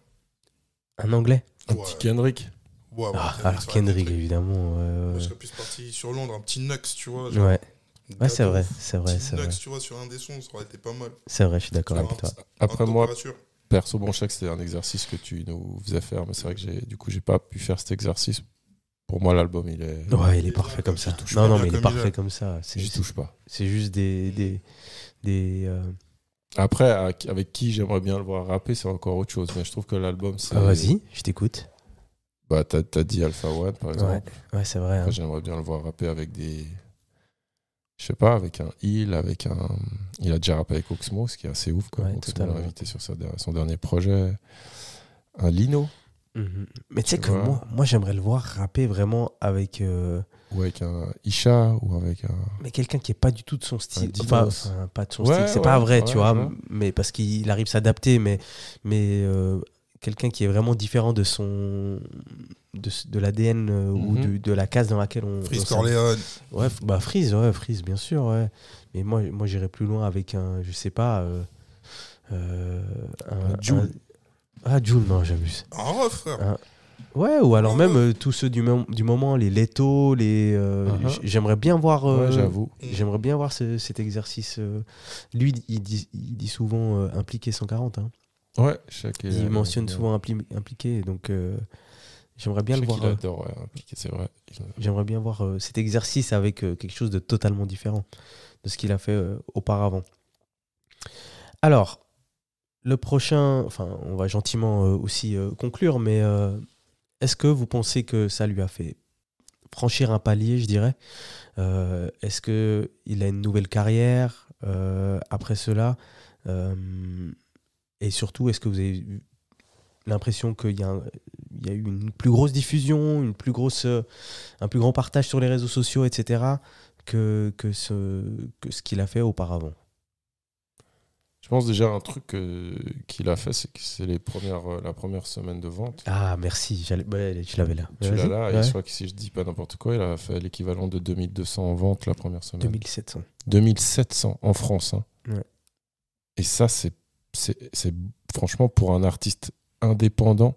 Un anglais? Un petit Kendrick. Ouais, alors Kendrick, évidemment. Moi, je serais plus parti sur Londres, un petit Nux, tu vois. Genre, ouais, c'est vrai. Nux, tu vois, sur un des sons, ça aurait été pas mal. C'est vrai, je suis d'accord avec toi. Après moi, perso, bon, je sais que c'était un exercice que tu nous faisais faire, mais c'est vrai que j'ai pas pu faire cet exercice. Pour moi, l'album, il est... Ouais, il est parfait comme ça. Non, mais il est parfait comme ça. J'y touche pas. C'est juste des Après, avec qui j'aimerais bien le voir rapper, c'est encore autre chose. Mais je trouve que l'album, c'est... vas-y, je t'écoute. Bah, t'as dit Alpha One, par exemple. Ouais, c'est vrai. Après, j'aimerais bien le voir rapper avec des... Je sais pas, avec un Il, avec un... Il a déjà rappé avec Oxmo, ce qui est assez ouf, quoi. Oxmo l'a invité sur son dernier projet. Un Lino. Mais tu sais que moi, j'aimerais le voir rapper vraiment avec... Ou avec un Isha, ou avec un... Mais quelqu'un qui est pas du tout de son style. Enfin, pas de son style, c'est pas vrai, tu vois. Mais parce qu'il arrive à s'adapter, mais quelqu'un qui est vraiment différent de son... de l'ADN ou de la case dans laquelle on... Freeze Corleone. Ouais, bah Freeze, bien sûr, ouais. Mais moi j'irais plus loin avec un, je sais pas... un Jul. Jul, non, j'abuse. Un ref, frère. Ouais, ou alors même tous ceux du moment, les Leto, les... J'aimerais bien voir... j'avoue. J'aimerais bien voir cet exercice. Lui, il dit souvent impliqué 140. Hein. Ouais, il mentionne souvent impliqué, donc j'aimerais bien le voir. Il adore, impliqué, c'est vrai. J'aimerais bien voir cet exercice avec quelque chose de totalement différent de ce qu'il a fait auparavant. Alors, le prochain... Enfin, on va gentiment aussi conclure, mais... Est-ce que vous pensez que ça lui a fait franchir un palier, je dirais? Est-ce qu'il a une nouvelle carrière après cela? Et surtout, est-ce que vous avez l'impression qu'il y a eu une plus grosse diffusion, un plus grand partage sur les réseaux sociaux, etc., que ce qu'il a fait auparavant? Je pense déjà un truc qu'il a fait, c'est que c'est la première semaine de vente. Ah, merci, je l'avais là. Tu l'as là, et je crois que si je dis pas n'importe quoi, il a fait l'équivalent de 2200 en vente la première semaine. 2700. 2700 en France. Hein. Ouais. Et ça, c'est franchement pour un artiste indépendant,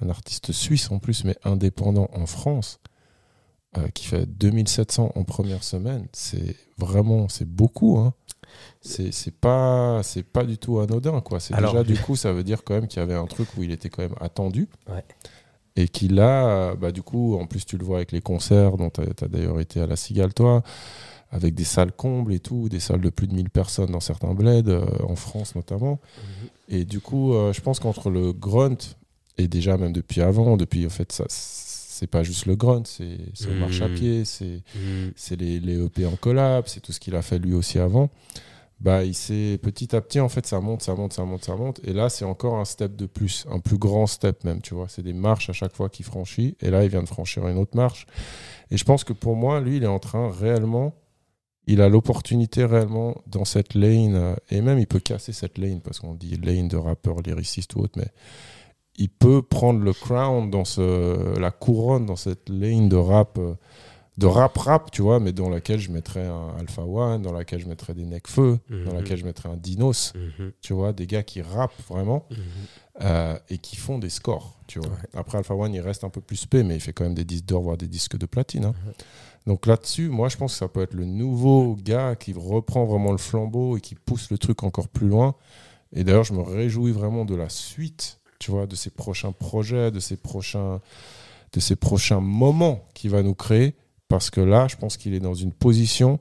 un artiste suisse en plus, mais indépendant en France, qui fait 2700 en première semaine, c'est beaucoup. Hein. C'est pas du tout anodin, quoi. Alors, du coup, ça veut dire quand même qu'il y avait un truc où il était quand même attendu. Ouais. Et qu'il a, du coup, en plus tu le vois avec les concerts, dont tu as d'ailleurs été à la Cigale, toi, avec des salles combles et tout, des salles de plus de 1000 personnes dans certains bleds, en France notamment. Et du coup, je pense qu'entre le grunt, et déjà même depuis avant, en fait, ça, c'est pas juste le grunt, c'est le marche à pied, c'est les EP en collab, c'est tout ce qu'il a fait lui aussi avant. Il s'est petit à petit, en fait, ça monte. Et là, c'est encore un step de plus, un plus grand step même, tu vois. C'est des marches à chaque fois qu'il franchit. Et là, il vient de franchir une autre marche. Et je pense que pour moi, lui, il est en train réellement, il a l'opportunité réellement dans cette lane, et même il peut casser cette lane, parce qu'on dit lane de rappeur, lyriciste ou autre, mais il peut prendre le crown, la couronne dans cette lane de rap, tu vois, mais dans laquelle je mettrais un Alpha One, dans laquelle je mettrais des Nekfeu, dans laquelle je mettrais un Dinos, tu vois, des gars qui rappent vraiment et qui font des scores, tu vois. Ouais. Après, Alpha One, il reste un peu plus spé, mais il fait quand même des disques d'or, voire des disques de platine. Hein. Donc là-dessus, moi, je pense que ça peut être le nouveau gars qui reprend vraiment le flambeau et qui pousse le truc encore plus loin. Et d'ailleurs, je me réjouis vraiment de la suite, tu vois, de ses prochains projets, de ses prochains moments qu'il va nous créer. Parce que là, je pense qu'il est dans une position,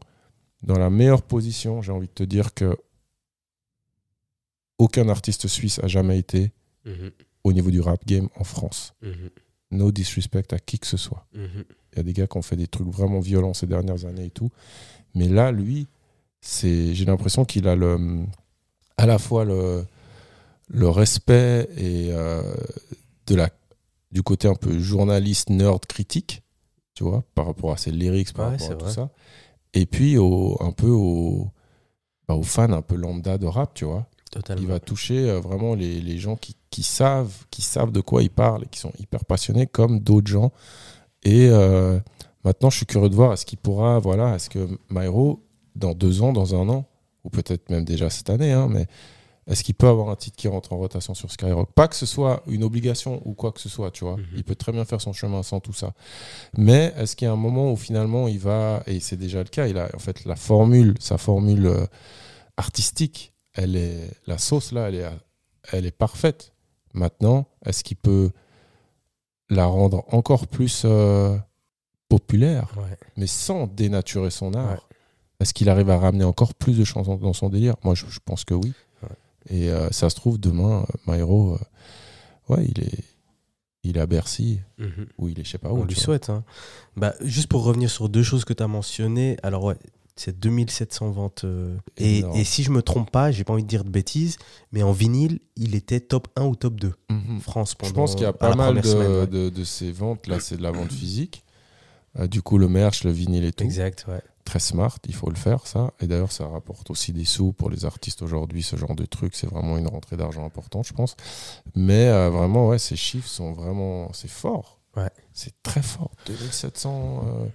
dans la meilleure position, j'ai envie de te dire que aucun artiste suisse a jamais été au niveau du rap game en France. No disrespect à qui que ce soit. Il y a des gars qui ont fait des trucs vraiment violents ces dernières années et tout. Mais là, lui, j'ai l'impression qu'il a à la fois le respect et du côté un peu journaliste, nerd, critique, tu vois, par rapport à ses lyrics, par rapport à tout ça. Et puis, un peu aux fans un peu lambda de rap, tu vois. Totalement. Il va toucher vraiment les gens qui savent de quoi ils parlent et qui sont hyper passionnés, comme d'autres gens. Et maintenant, je suis curieux de voir, est-ce que Myro, dans 2 ans, dans 1 an, ou peut-être même déjà cette année, hein, mais est-ce qu'il peut avoir un titre qui rentre en rotation sur Skyrock ? Pas que ce soit une obligation ou quoi que ce soit, tu vois. Il peut très bien faire son chemin sans tout ça. Mais est-ce qu'il y a un moment où finalement il va, et c'est déjà le cas, il a en fait sa formule artistique, la sauce là, elle est parfaite. Maintenant, est-ce qu'il peut la rendre encore plus populaire, mais sans dénaturer son art ? Est-ce qu'il arrive à ramener encore plus de chansons dans son délire ? Moi, je pense que oui. Et ça se trouve, demain, Myro, il est à Bercy, ou il est je sais pas où. On lui souhaite. Hein. Juste pour revenir sur 2 choses que tu as mentionnées, alors c'est 2700 ventes. Et si je me trompe pas, j'ai pas envie de dire de bêtises, mais en vinyle, il était top 1 ou top 2 France pendant. Je pense qu'il y a pas mal de ces ventes-là, c'est de la vente physique. Du coup, le merch, le vinyle et tout. Exact, ouais. Très smart, il faut le faire, ça. Et d'ailleurs, ça rapporte aussi des sous pour les artistes aujourd'hui, ce genre de truc. C'est vraiment une rentrée d'argent importante, je pense. Mais vraiment, ces chiffres sont vraiment... C'est fort. Ouais. C'est très fort. 2700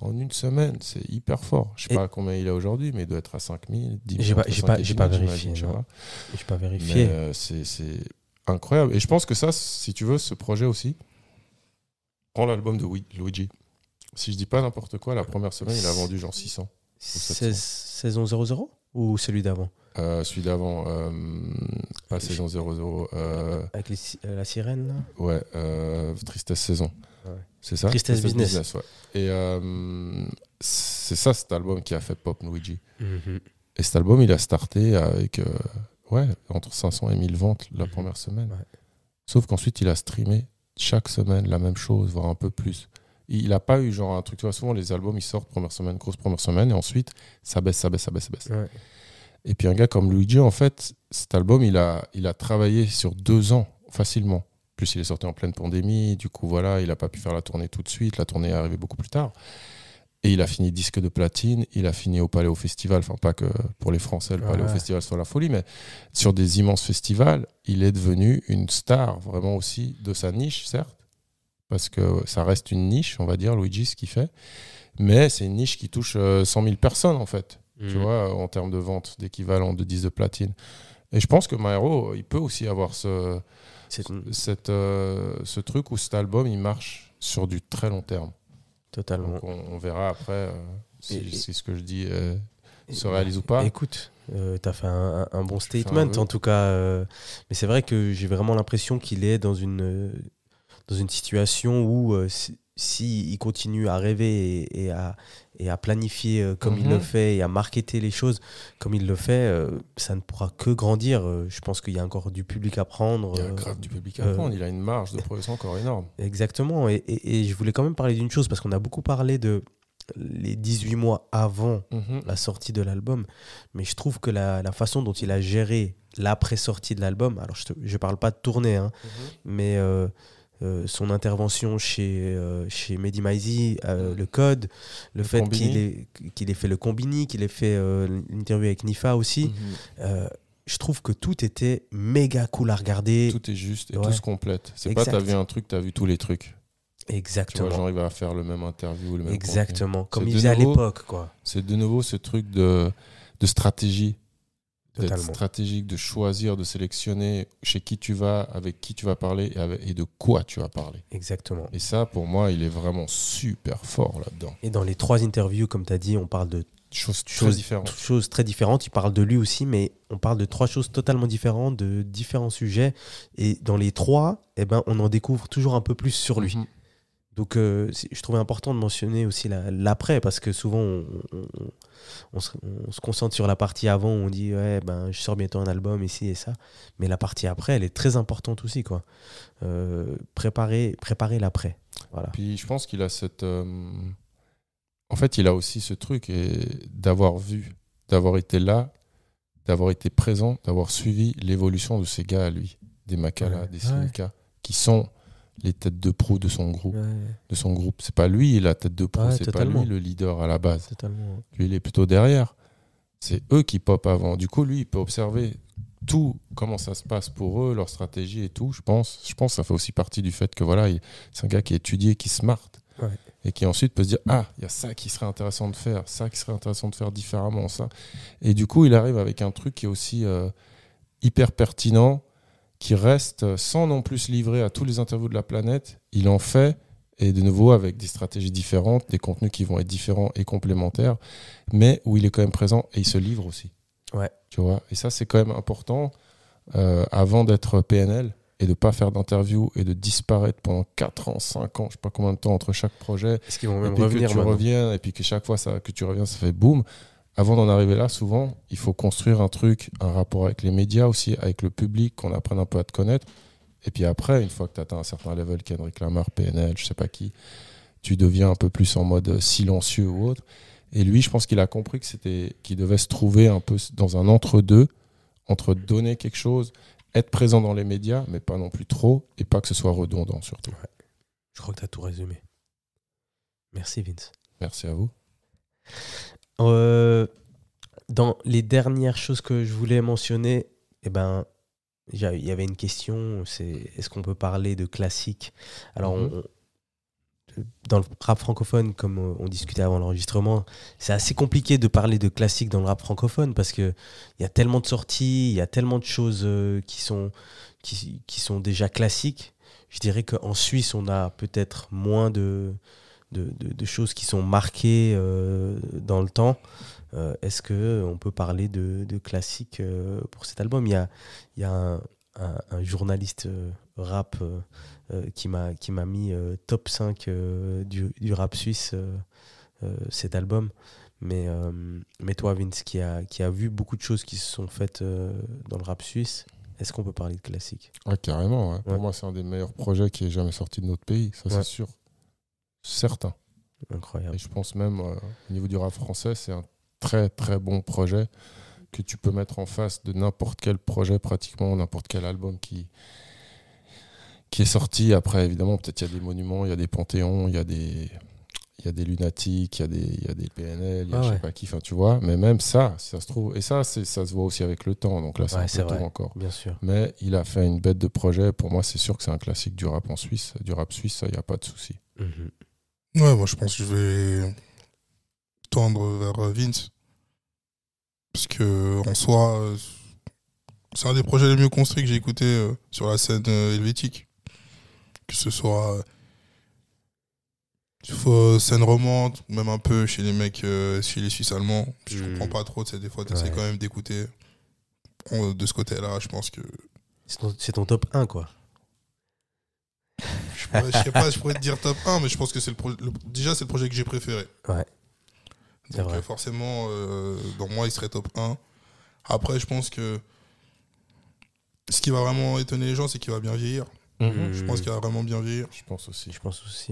en une semaine, c'est hyper fort. Je sais pas combien il a aujourd'hui, mais il doit être à 5000, 10 000. J'ai pas vérifié. J'ai pas vérifié. Mais c'est incroyable. Et je pense que ça, si tu veux, ce projet aussi, prends l'album de Luigi. Si je dis pas n'importe quoi, la première semaine, il a vendu genre 600. Saison 00 ou celui d'avant Celui d'avant, pas saison 00. Avec la sirène, là. Ouais, Tristesse Saison. Ouais. C'est ça ? Tristesse Business. Ouais. Et c'est ça, cet album qui a fait pop Luigi. Et cet album, il a starté avec entre 500 et 1000 ventes la première semaine. Ouais. Sauf qu'ensuite, il a streamé chaque semaine la même chose, voire un peu plus. Il n'a pas eu genre un truc, tu vois, souvent les albums ils sortent grosse première semaine, et ensuite ça baisse. Ouais. Et puis un gars comme Luigi, en fait, cet album il a travaillé sur 2 ans facilement. Plus il est sorti en pleine pandémie, du coup voilà, il n'a pas pu faire la tournée tout de suite, la tournée est arrivée beaucoup plus tard. Et il a fini disque de platine, il a fini au Palais au Festival, enfin pas que pour les Français, le Palais au Festival soit la folie, mais sur des immenses festivals, il est devenu une star vraiment aussi de sa niche, certes, parce que ça reste une niche, on va dire, Luigi, ce qu'il fait, mais c'est une niche qui touche 100 000 personnes en fait, tu vois, en termes de vente d'équivalent de disque de platine. Et je pense que Maero, il peut aussi avoir ce truc où cet album, il marche sur du très long terme. Totalement. Donc on verra après si ce que je dis se réalise ou pas. Écoute, tu as fait un bon statement en tout cas. Mais c'est vrai que j'ai vraiment l'impression qu'il est dans une situation où s'il continue à rêver et à planifier comme il le fait et à marketer les choses comme il le fait, ça ne pourra que grandir. Je pense qu'il y a encore du public à prendre. Il y a grave du public à prendre. Il a une marge de progression encore énorme. Exactement. Et je voulais quand même parler d'une chose parce qu'on a beaucoup parlé de les 18 mois avant la sortie de l'album. Mais je trouve que la façon dont il a géré l'après-sortie de l'album, alors je ne parle pas de tournée, mais... son intervention chez Mehdi Maizi, le code, le fait qu'il ait fait le Combini, qu'il ait fait l'interview avec Nifa aussi, je trouve que tout était méga cool à regarder. Tout est juste et tout se complète. C'est pas t'as vu un truc, t'as vu tous les trucs. Exactement. Tu vois, genre il va faire le même interview, le même exactement, contenu. comme il faisait à l'époque, quoi. C'est de nouveau ce truc de stratégie. Totalement. D'être stratégique, de choisir, de sélectionner chez qui tu vas, avec qui tu vas parler et de quoi tu vas parler. Exactement. Et ça, pour moi, il est vraiment super fort là-dedans. Et dans les 3 interviews, comme tu as dit, on parle de choses très différentes. Il parle de lui aussi, mais on parle de 3 choses totalement différentes, de différents sujets. Et dans les 3, on en découvre toujours un peu plus sur lui. Donc, je trouvais important de mentionner aussi l'après, parce que souvent, on se concentre sur la partie avant où on dit je sors bientôt un album ici et ça, mais la partie après elle est très importante aussi, quoi. Préparer l'après, voilà. Puis je pense qu'il a cette en fait il a aussi ce truc d'avoir vu, d'avoir été là, d'avoir été présent, d'avoir suivi l'évolution de ces gars à lui, des Makala, des Sinika, qui sont les têtes de proue de son groupe. C'est pas lui la tête de proue, c'est totalement. pas lui le leader à la base. Totalement. Lui, il est plutôt derrière. C'est eux qui pop avant. Du coup, lui, il peut observer tout, comment ça se passe pour eux, leur stratégie et tout. Je pense que ça fait aussi partie du fait que voilà, c'est un gars qui est étudié, qui smart, et qui ensuite peut se dire il y a ça qui serait intéressant de faire, ça qui serait intéressant de faire différemment, ça. Et du coup, il arrive avec un truc qui est aussi hyper pertinent, qui reste sans non plus se livrer à tous les interviews de la planète. Il en fait, et de nouveau avec des stratégies différentes, des contenus qui vont être différents et complémentaires, mais où il est quand même présent et il se livre aussi. Tu vois, et ça, c'est quand même important avant d'être PNL et de ne pas faire d'interview et de disparaître pendant 4 ans, 5 ans, je ne sais pas combien de temps entre chaque projet. Est-ce qu'ils vont même et puis revenir que tu reviens, et puis que chaque fois que tu reviens, ça fait boum. Avant d'en arriver là, souvent, il faut construire un rapport avec les médias aussi, avec le public, qu'on apprenne un peu à te connaître. Et puis après, une fois que tu atteins un certain level, Kendrick Lamar, PNL, je sais pas qui, tu deviens un peu plus en mode silencieux ou autre. Et lui, je pense qu'il a compris qu'il devait se trouver un peu dans un entre-deux, entre donner quelque chose, être présent dans les médias, mais pas non plus trop, et pas que ce soit redondant surtout. Je crois que tu as tout résumé. Merci Vince. Merci à vous. Dans les dernières choses que je voulais mentionner, il y avait une question, c'est est-ce qu'on peut parler de classique? Alors, dans le rap francophone, comme on discutait avant l'enregistrement, c'est assez compliqué de parler de classique dans le rap francophone parce qu'il y a tellement de sorties, il y a tellement de choses qui sont déjà classiques. Je dirais qu'en Suisse, on a peut-être moins de choses qui sont marquées dans le temps. Est-ce qu'on peut parler de classique pour cet album? Il y a un journaliste rap qui m'a mis top 5 du rap suisse cet album. Mais toi, Vince, qui a vu beaucoup de choses qui se sont faites dans le rap suisse, est-ce qu'on peut parler de classique? Carrément. Ouais. Pour moi, c'est un des meilleurs projets qui est jamais sorti de notre pays, ça c'est sûr. Certain. Incroyable. Et je pense même au niveau du rap français, c'est un très très bon projet que tu peux mettre en face de n'importe quel projet, pratiquement n'importe quel album qui est sorti. Après, évidemment, peut-être il y a des monuments, il y a des panthéons, il y a y a des lunatiques, il y a des PNL, il y a je sais pas qui, tu vois. Mais même ça se trouve. Et ça se voit aussi avec le temps. Donc là, c'est un peu tôt encore. Bien sûr. Mais il a fait une bête de projet. Pour moi, c'est sûr que c'est un classique du rap en Suisse. Du rap suisse, ça, il n'y a pas de souci. Ouais, moi, je pense que je vais tendre vers Vince. Parce que, en soi, c'est un des projets les mieux construits que j'ai écouté sur la scène helvétique. Que ce soit scène romande, même un peu chez les mecs, chez les Suisses allemands. Je comprends pas trop, des fois, tu essaies quand même d'écouter. De ce côté-là, je pense que. C'est ton top 1, quoi. Je sais pas, je pourrais te dire top 1, mais je pense que c'est déjà, c'est le projet que j'ai préféré. Ouais. Donc, forcément, dans moi, il serait top 1. Après, je pense que ce qui va vraiment étonner les gens, c'est qu'il va bien vieillir. Je pense qu'il va vraiment bien vieillir. Je pense aussi,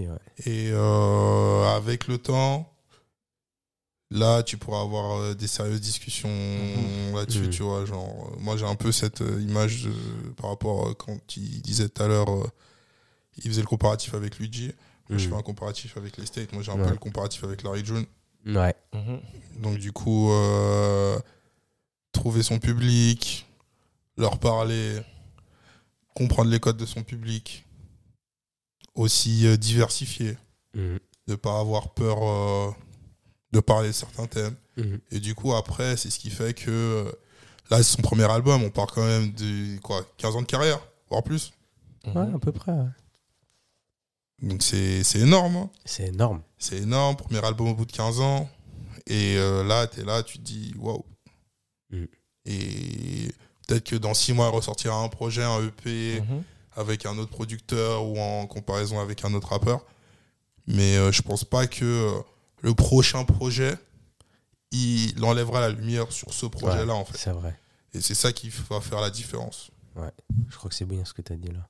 ouais. Et avec le temps, là, tu pourras avoir des sérieuses discussions là-dessus, tu vois. Genre, moi, j'ai un peu cette image par rapport quand il disait tout à l'heure, il faisait le comparatif avec Luigi. Moi, je fais un comparatif avec les States. Moi, j'ai un peu le comparatif avec Larry June. Ouais. Donc, du coup, trouver son public, leur parler, comprendre les codes de son public, aussi diversifier, ne pas avoir peur de parler de certains thèmes. Et du coup, après, c'est ce qui fait que là, c'est son premier album, on part quand même de 15 ans de carrière, voire plus. Ouais, à peu près, ouais. Donc c'est énorme. Hein. C'est énorme. C'est énorme, premier album au bout de 15 ans. Et là, t'es là, tu te dis, waouh. Et peut-être que dans 6 mois, il ressortira un projet, un EP, avec un autre producteur ou en comparaison avec un autre rappeur. Mais je pense pas que le prochain projet, il enlèvera la lumière sur ce projet-là, en fait. C'est vrai. Et c'est ça qui va faire la différence. Ouais, je crois que c'est bien ce que tu as dit là.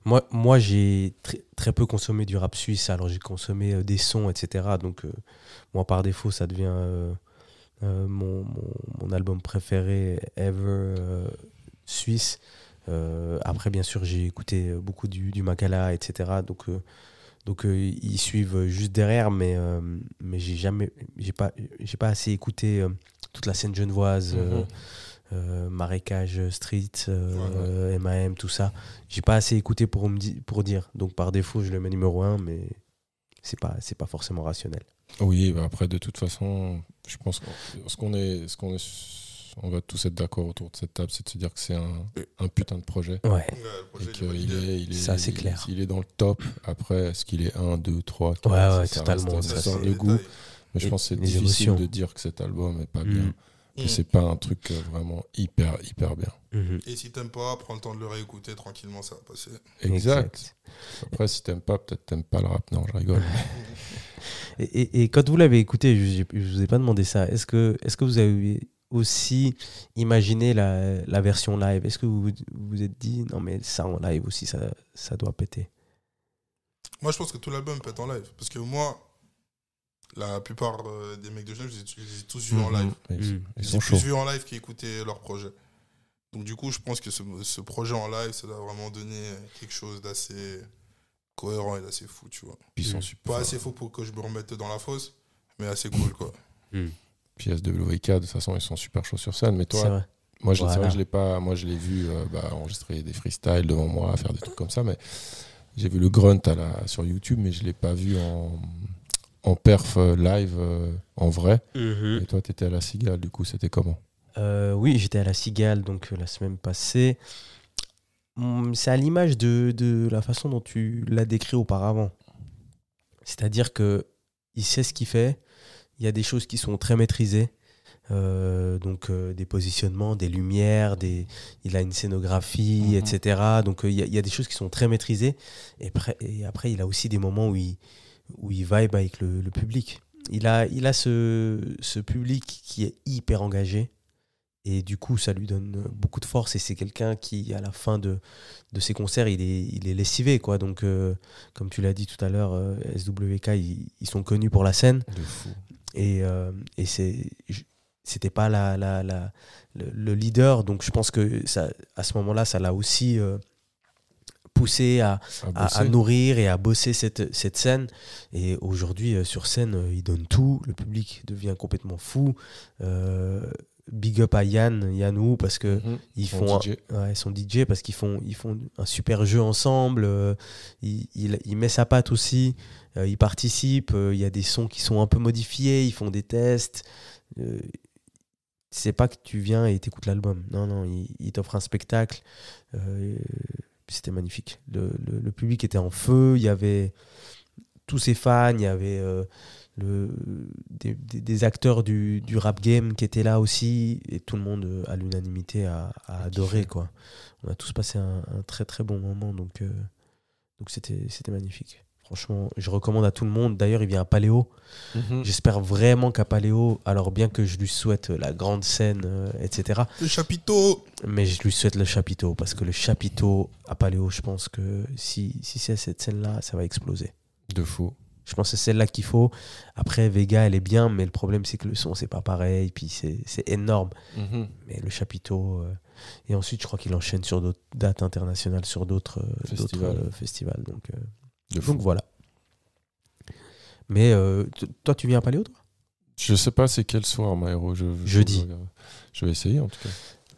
Moi j'ai très peu consommé du rap suisse, alors j'ai consommé des sons, etc. Donc, moi, par défaut, ça devient mon album préféré ever suisse. Après, bien sûr, j'ai écouté beaucoup du Makala, etc. Donc ils suivent juste derrière, mais j'ai pas assez écouté toute la scène genevoise, Marécage Street, MAM, tout ça. J'ai pas assez écouté pour dire. Donc par défaut, je le mets numéro 1, mais c'est pas forcément rationnel. Oui, bah après, de toute façon, je pense qu'on va tous être d'accord autour de cette table, c'est de se dire que c'est un putain de projet. Ouais. Ça, c'est clair. Il est dans le top. Après, est-ce qu'il est 1, 2, 3, 4 Ouais, totalement. Ça sort de goût. Mais je pense que c'est difficile émotions. de dire que cet album n'est pas bien. Que c'est pas un truc vraiment hyper bien. Et si t'aimes pas, prends le temps de le réécouter tranquillement, ça va passer. Exact. Après, si t'aimes pas, peut-être t'aimes pas le rap. Non, je rigole. Et quand vous l'avez écouté, je vous ai pas demandé ça. Est-ce que vous avez aussi imaginé la version live? Est-ce que vous vous êtes dit non mais ça en live aussi ça doit péter? Moi, je pense que tout l'album pète en live, parce que moi, la plupart des mecs de Genève, je les ai tous vus en live. Ils sont chauds. plus vus en live qu'écouter leur projet. Donc du coup, je pense que ce projet en live, ça doit vraiment donner quelque chose d'assez cohérent et d'assez fou, tu vois. Puis ils sont super. Pas assez faux pour que je me remette dans la fosse, mais assez cool, quoi. Puis SWK, de toute façon, ils sont super chauds sur scène. Mais toi, c'est vrai. moi, c'est vrai que je l'ai pas. Moi, je l'ai vu enregistrer des freestyles devant moi, faire des trucs comme ça. Mais j'ai vu le grunt sur YouTube, mais je l'ai pas vu en perf live en vrai. Et toi, t'étais à la Cigale, du coup, c'était comment? Oui, j'étais à la Cigale donc la semaine passée. C'est à l'image de la façon dont tu l'as décrit auparavant. C'est-à-dire que il sait ce qu'il fait. Il y a des choses qui sont très maîtrisées. Donc des positionnements, des lumières, il a une scénographie, etc. Donc il y a des choses qui sont très maîtrisées. Et après, il a aussi des moments où il vibe avec le public. Il a ce public qui est hyper engagé. Et du coup, ça lui donne beaucoup de force. Et c'est quelqu'un qui, à la fin de ses concerts, il est lessivé, quoi. Donc, comme tu l'as dit tout à l'heure, SWK, ils sont connus pour la scène. De fou. Et c'était pas le leader. Donc, je pense que ça, à ce moment-là, ça l'a aussi poussé à nourrir et à bosser cette scène. Et aujourd'hui, sur scène, il donne tout. Le public devient complètement fou. Big up à Yann Wu parce que ils sont DJ parce qu'ils font un super jeu ensemble. Il met sa patte aussi. Il participe. Il y a des sons qui sont un peu modifiés. Ils font des tests. C'est pas que tu viens et t'écoutes l'album. Non, il t'offre un spectacle. C'était magnifique. Le public était en feu. Il y avait tous ses fans. Il y avait des acteurs du rap game qui étaient là aussi. Et tout le monde, à l'unanimité, a adoré, quoi. On a tous passé un très très bon moment. Donc c'était magnifique. Franchement, je recommande à tout le monde. D'ailleurs, il vient à Paléo. J'espère vraiment qu'à Paléo, alors bien que je lui souhaite la grande scène, etc. Le chapiteau. Mais je lui souhaite le chapiteau. Parce que le chapiteau à Paléo, je pense que si c'est cette scène-là, ça va exploser. De fou. Je pense que c'est celle-là qu'il faut. Après, Vega, elle est bien, mais le problème, c'est que le son, c'est pas pareil. Puis c'est énorme. Mais le chapiteau... Et ensuite, je crois qu'il enchaîne sur d'autres dates internationales, sur d'autres festivals. Donc voilà. Mais toi, tu viens à Paléo, toi ? Je sais pas c'est quel soir, Maëro. Jeudi. Je vais essayer, en tout cas.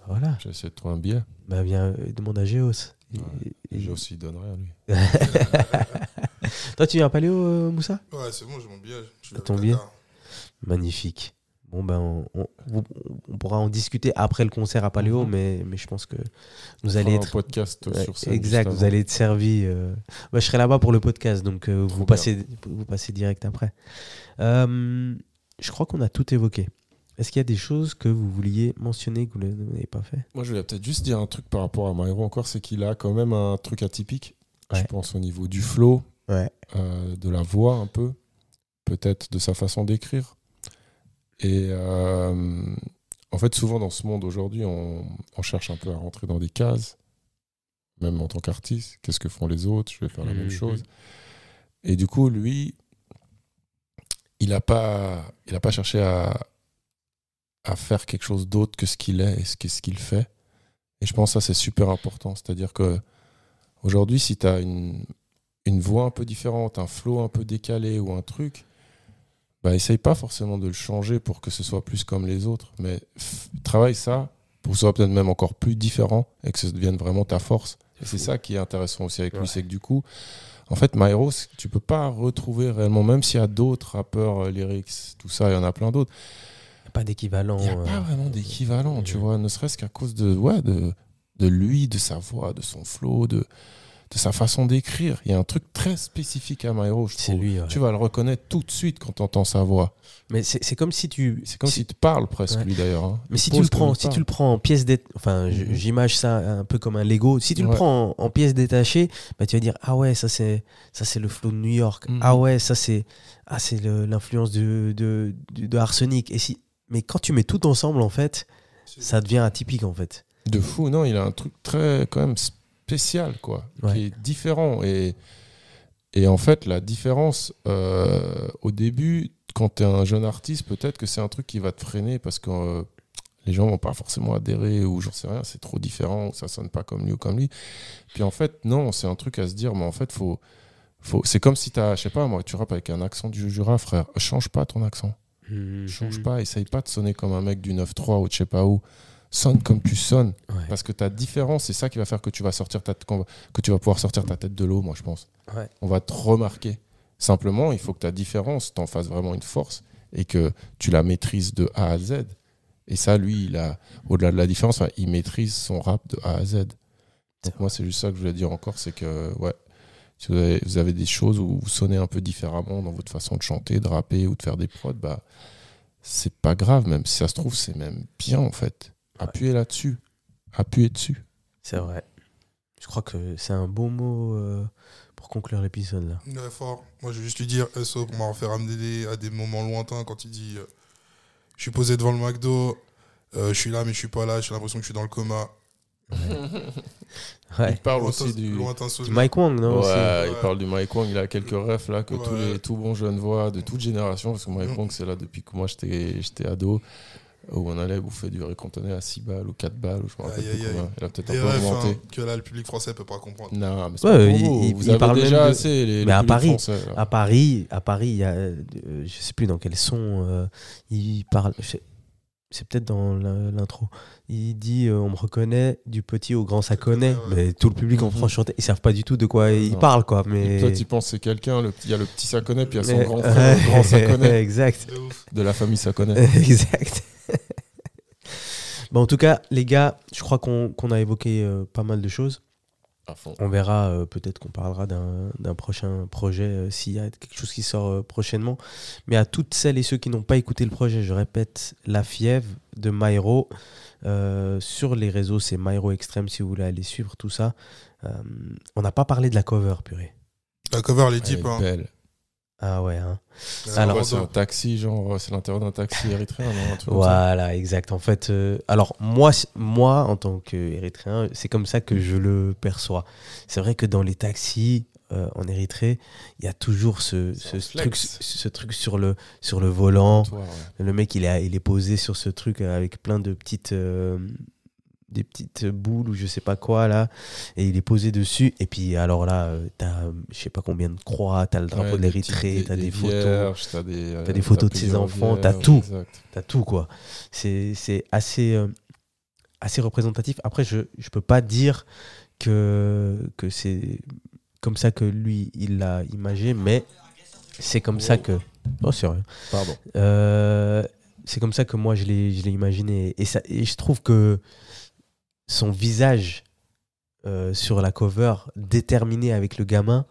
Voilà. Je vais essayer de trouver un billet. Bah, viens, demande à Géos. Géos, il donnerait à lui. Toi, tu viens à Paléo, Moussa ? Ouais, c'est bon, j'ai mon billet. Ton billet ? Magnifique. Bon, ben, on pourra en discuter après le concert à Paléo, mais je pense que vous allez être... un podcast sur scène. Exact, vous allez être servi. Je serai là-bas pour le podcast, donc vous passez direct après. Je crois qu'on a tout évoqué. Est-ce qu'il y a des choses que vous vouliez mentionner que vous n'avez pas fait ? Moi, je voulais peut-être juste dire un truc par rapport à Maëro encore, c'est qu'il a quand même un truc atypique. Ouais. Je pense au niveau du flow, de la voix un peu, peut-être de sa façon d'écrire. Et en fait, souvent dans ce monde aujourd'hui, on cherche un peu à rentrer dans des cases, même en tant qu'artiste. Qu'est-ce que font les autres ? Je vais faire la même chose. Et du coup, lui, il n'a pas cherché à faire quelque chose d'autre que ce qu'il est et ce qu'il fait. Et je pense que ça, c'est super important. C'est-à-dire qu'aujourd'hui, si tu as une voix un peu différente, un flow un peu décalé ou un truc, bah, essaye pas forcément de le changer pour que ce soit plus comme les autres, mais travaille ça pour que ce soit peut-être même encore plus différent et que ça devienne vraiment ta force. Et c'est ça qui est intéressant aussi avec lui, c'est que du coup, en fait, Maëro, tu peux pas retrouver réellement, même s'il y a d'autres rappeurs, lyrics, tout ça, il y en a plein d'autres. Il n'y a pas d'équivalent. Il n'y a pas vraiment d'équivalent, tu vois, ne serait-ce qu'à cause de lui, de sa voix, de son flow, de sa façon d'écrire. Il y a un truc très spécifique à Maëro, je trouve. C'est lui, ouais. Tu vas le reconnaître tout de suite quand tu entends sa voix. Mais c'est comme si tu... C'est comme s'il te parle presque, lui, d'ailleurs. Hein. Mais si tu le prends en pièces détachées, enfin, j'image ça un peu comme un Lego. Si tu le prends en pièces détachées, bah, tu vas dire, ah ouais, ça c'est le flow de New York. Ah ouais, ça c'est l'influence de Arsenic. Mais quand tu mets tout ensemble, en fait, ça devient atypique, en fait. De fou, non, il a un truc très, quand même, spécial, quoi, qui est différent. Et en fait, la différence, au début, quand tu es un jeune artiste, peut-être que c'est un truc qui va te freiner parce que les gens vont pas forcément adhérer ou j'en sais rien, c'est trop différent, ou ça sonne pas comme lui ou comme lui. Puis en fait, non, c'est un truc à se dire, mais en fait, c'est comme si je sais pas, moi, tu rappes avec un accent du Jura, frère, change pas ton accent. Change pas, essaye pas de sonner comme un mec du 9-3 ou de je sais pas où. Sonne comme tu sonnes, parce que ta différence, c'est ça qui va faire que tu vas pouvoir sortir ta tête de l'eau, moi je pense. On va te remarquer. Simplement, il faut que ta différence t'en fasse vraiment une force et que tu la maîtrises de A à Z. Et ça, lui, au-delà de la différence, il maîtrise son rap de A à Z. Donc moi, c'est juste ça que je voulais dire encore, c'est que si vous avez des choses où vous sonnez un peu différemment dans votre façon de chanter, de rapper ou de faire des prods, bah c'est pas grave, même si ça se trouve, c'est même bien en fait. Appuyez là-dessus. Appuyez dessus. C'est vrai. Je crois que c'est un bon mot pour conclure l'épisode là. Ouais, fort. Moi, je vais juste lui dire SO pour m'avoir fait ramener à des moments lointains quand il dit je suis posé devant le McDo, je suis là mais je suis pas là, j'ai l'impression que je suis dans le coma. Il parle aussi du Mike Wang, non il parle du Mike Wang. Il a quelques refs là que tous bons jeunes voient de toute génération, parce que Mike Wang c'est là depuis que moi j'étais ado. où on allait bouffer du riz cantonais à 6 balles ou 4 balles, ou je me rappelle plus combien. Il a peut-être un Et peu augmenté. hein, que là, le public français peut pas comprendre. Non, mais c'est pas pour vous. Vous avez déjà assez les mais à publics Paris, français. Là. à Paris, il y a, je sais plus dans quel son, il parle. C'est peut-être dans l'intro. Il dit on me reconnaît, du petit au grand ça connaît. Mais tout le public en France chantait. Ils savent pas du tout de quoi il parle, quoi. Mais toi, tu penses que c'est quelqu'un. Il y a le petit ça connaît, puis il y a son grand frère, le grand ça connaît. Exact. De la famille ça connaît. Exact. Bon, en tout cas, les gars, je crois qu'on a évoqué pas mal de choses. À fond. On verra, peut-être qu'on parlera d'un prochain projet s'il y a quelque chose qui sort prochainement. Mais à toutes celles et ceux qui n'ont pas écouté le projet, je répète, La Fièvre de Myro. Sur les réseaux, c'est Myro Extreme si vous voulez aller suivre tout ça. On n'a pas parlé de la cover, purée. La cover, elle est Elle deep. est belle. Ah ouais, hein. Alors, c'est un taxi, genre, c'est l'intérieur d'un taxi érythréen, non, un truc voilà, exact. En fait, alors moi, en tant qu'érythréen, c'est comme ça que je le perçois. C'est vrai que dans les taxis en Érythrée, il y a toujours ce truc sur le volant. Ouais. Le mec, il est posé sur ce truc avec plein de petites des petites boules ou je sais pas quoi là, et il est posé dessus. Et puis alors là, t'as je sais pas combien de croix, t'as le drapeau de l'Érythrée, t'as des photos, t'as des photos de ses enfants, t'as tout, t'as tout quoi. C'est assez représentatif. Après, je peux pas dire que c'est comme ça que lui il l'a imagé, mais c'est comme ça que c'est rien. Pardon. C'est comme ça que moi je l'ai imaginé, et je trouve que son visage sur la cover déterminé avec le gamin,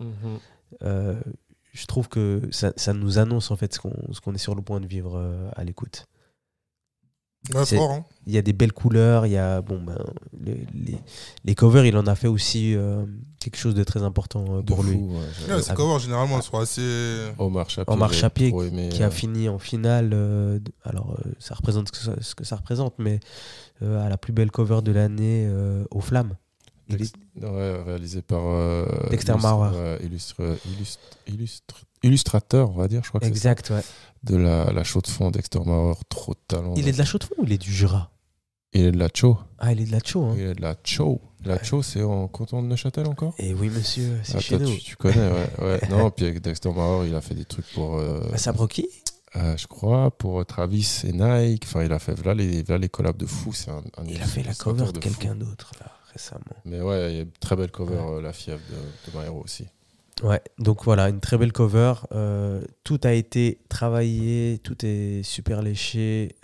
je trouve que ça nous annonce en fait ce qu'on est sur le point de vivre à l'écoute. Ouais, fort, hein. Il y a des belles couleurs, il y a les covers, il en a fait aussi quelque chose de très important pour lui. Ces covers généralement elles sont assez. Omar Chapier qui a fini en finale. Alors ça représente ce que ça représente, mais à la plus belle cover de l'année aux Flammes. Réalisé par Dexter Maurer, illustrateur, on va dire, je crois que exact, c'est ouais. De la chaux de fond, Dexter Maurer, trop de talent. Il est de la chaux de fond ou il est du Jura? Il est de la chaux. Ah, il est de la chaux, hein. Il est de la chaux. La chaux, c'est en canton de Neuchâtel encore? Et oui, monsieur, c'est chez nous. Tu connais, ouais. Non, puis avec Dexter Maurer, il a fait des trucs pour... Sabroki je crois, pour Travis et Nike. Enfin, il a fait là les collabs de fou. C'est il a fait la cover de quelqu'un d'autre, là, récemment. Mais ouais, il y a une très belle cover, La Fièvre de Myro aussi. Ouais, donc voilà, une très belle cover. Tout a été travaillé, tout est super léché.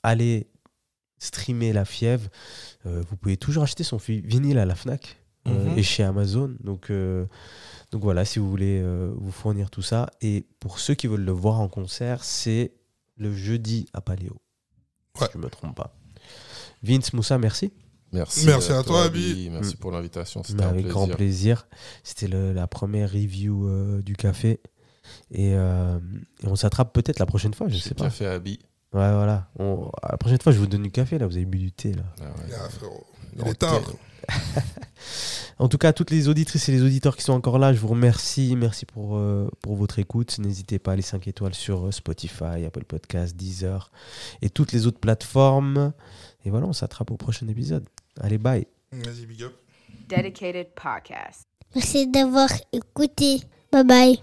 Allez streamer La Fièvre. Vous pouvez toujours acheter son vinyle à la Fnac et chez Amazon. Donc voilà, si vous voulez vous fournir tout ça. Et pour ceux qui veulent le voir en concert, c'est le jeudi à Paléo. Ouais. Si je ne me trompe pas. Vince, Moussa, merci. Merci à toi, Abi. Merci pour l'invitation. C'était avec grand plaisir. C'était la première review du café. Et on s'attrape peut-être la prochaine fois, je sais pas. Café Abi. Ouais, voilà. La prochaine fois, je vous donne du café. Là, vous avez bu du thé. Là. Ah ouais. Frérot. Il est tard. En tout cas, toutes les auditrices et les auditeurs qui sont encore là, je vous remercie. Merci pour votre écoute. N'hésitez pas à les 5 étoiles sur Spotify, Apple Podcasts, Deezer et toutes les autres plateformes. Et voilà, on s'attrape au prochain épisode. Allez, bye. Vas-y, big up. Dedicated podcast. Merci d'avoir écouté. Bye bye.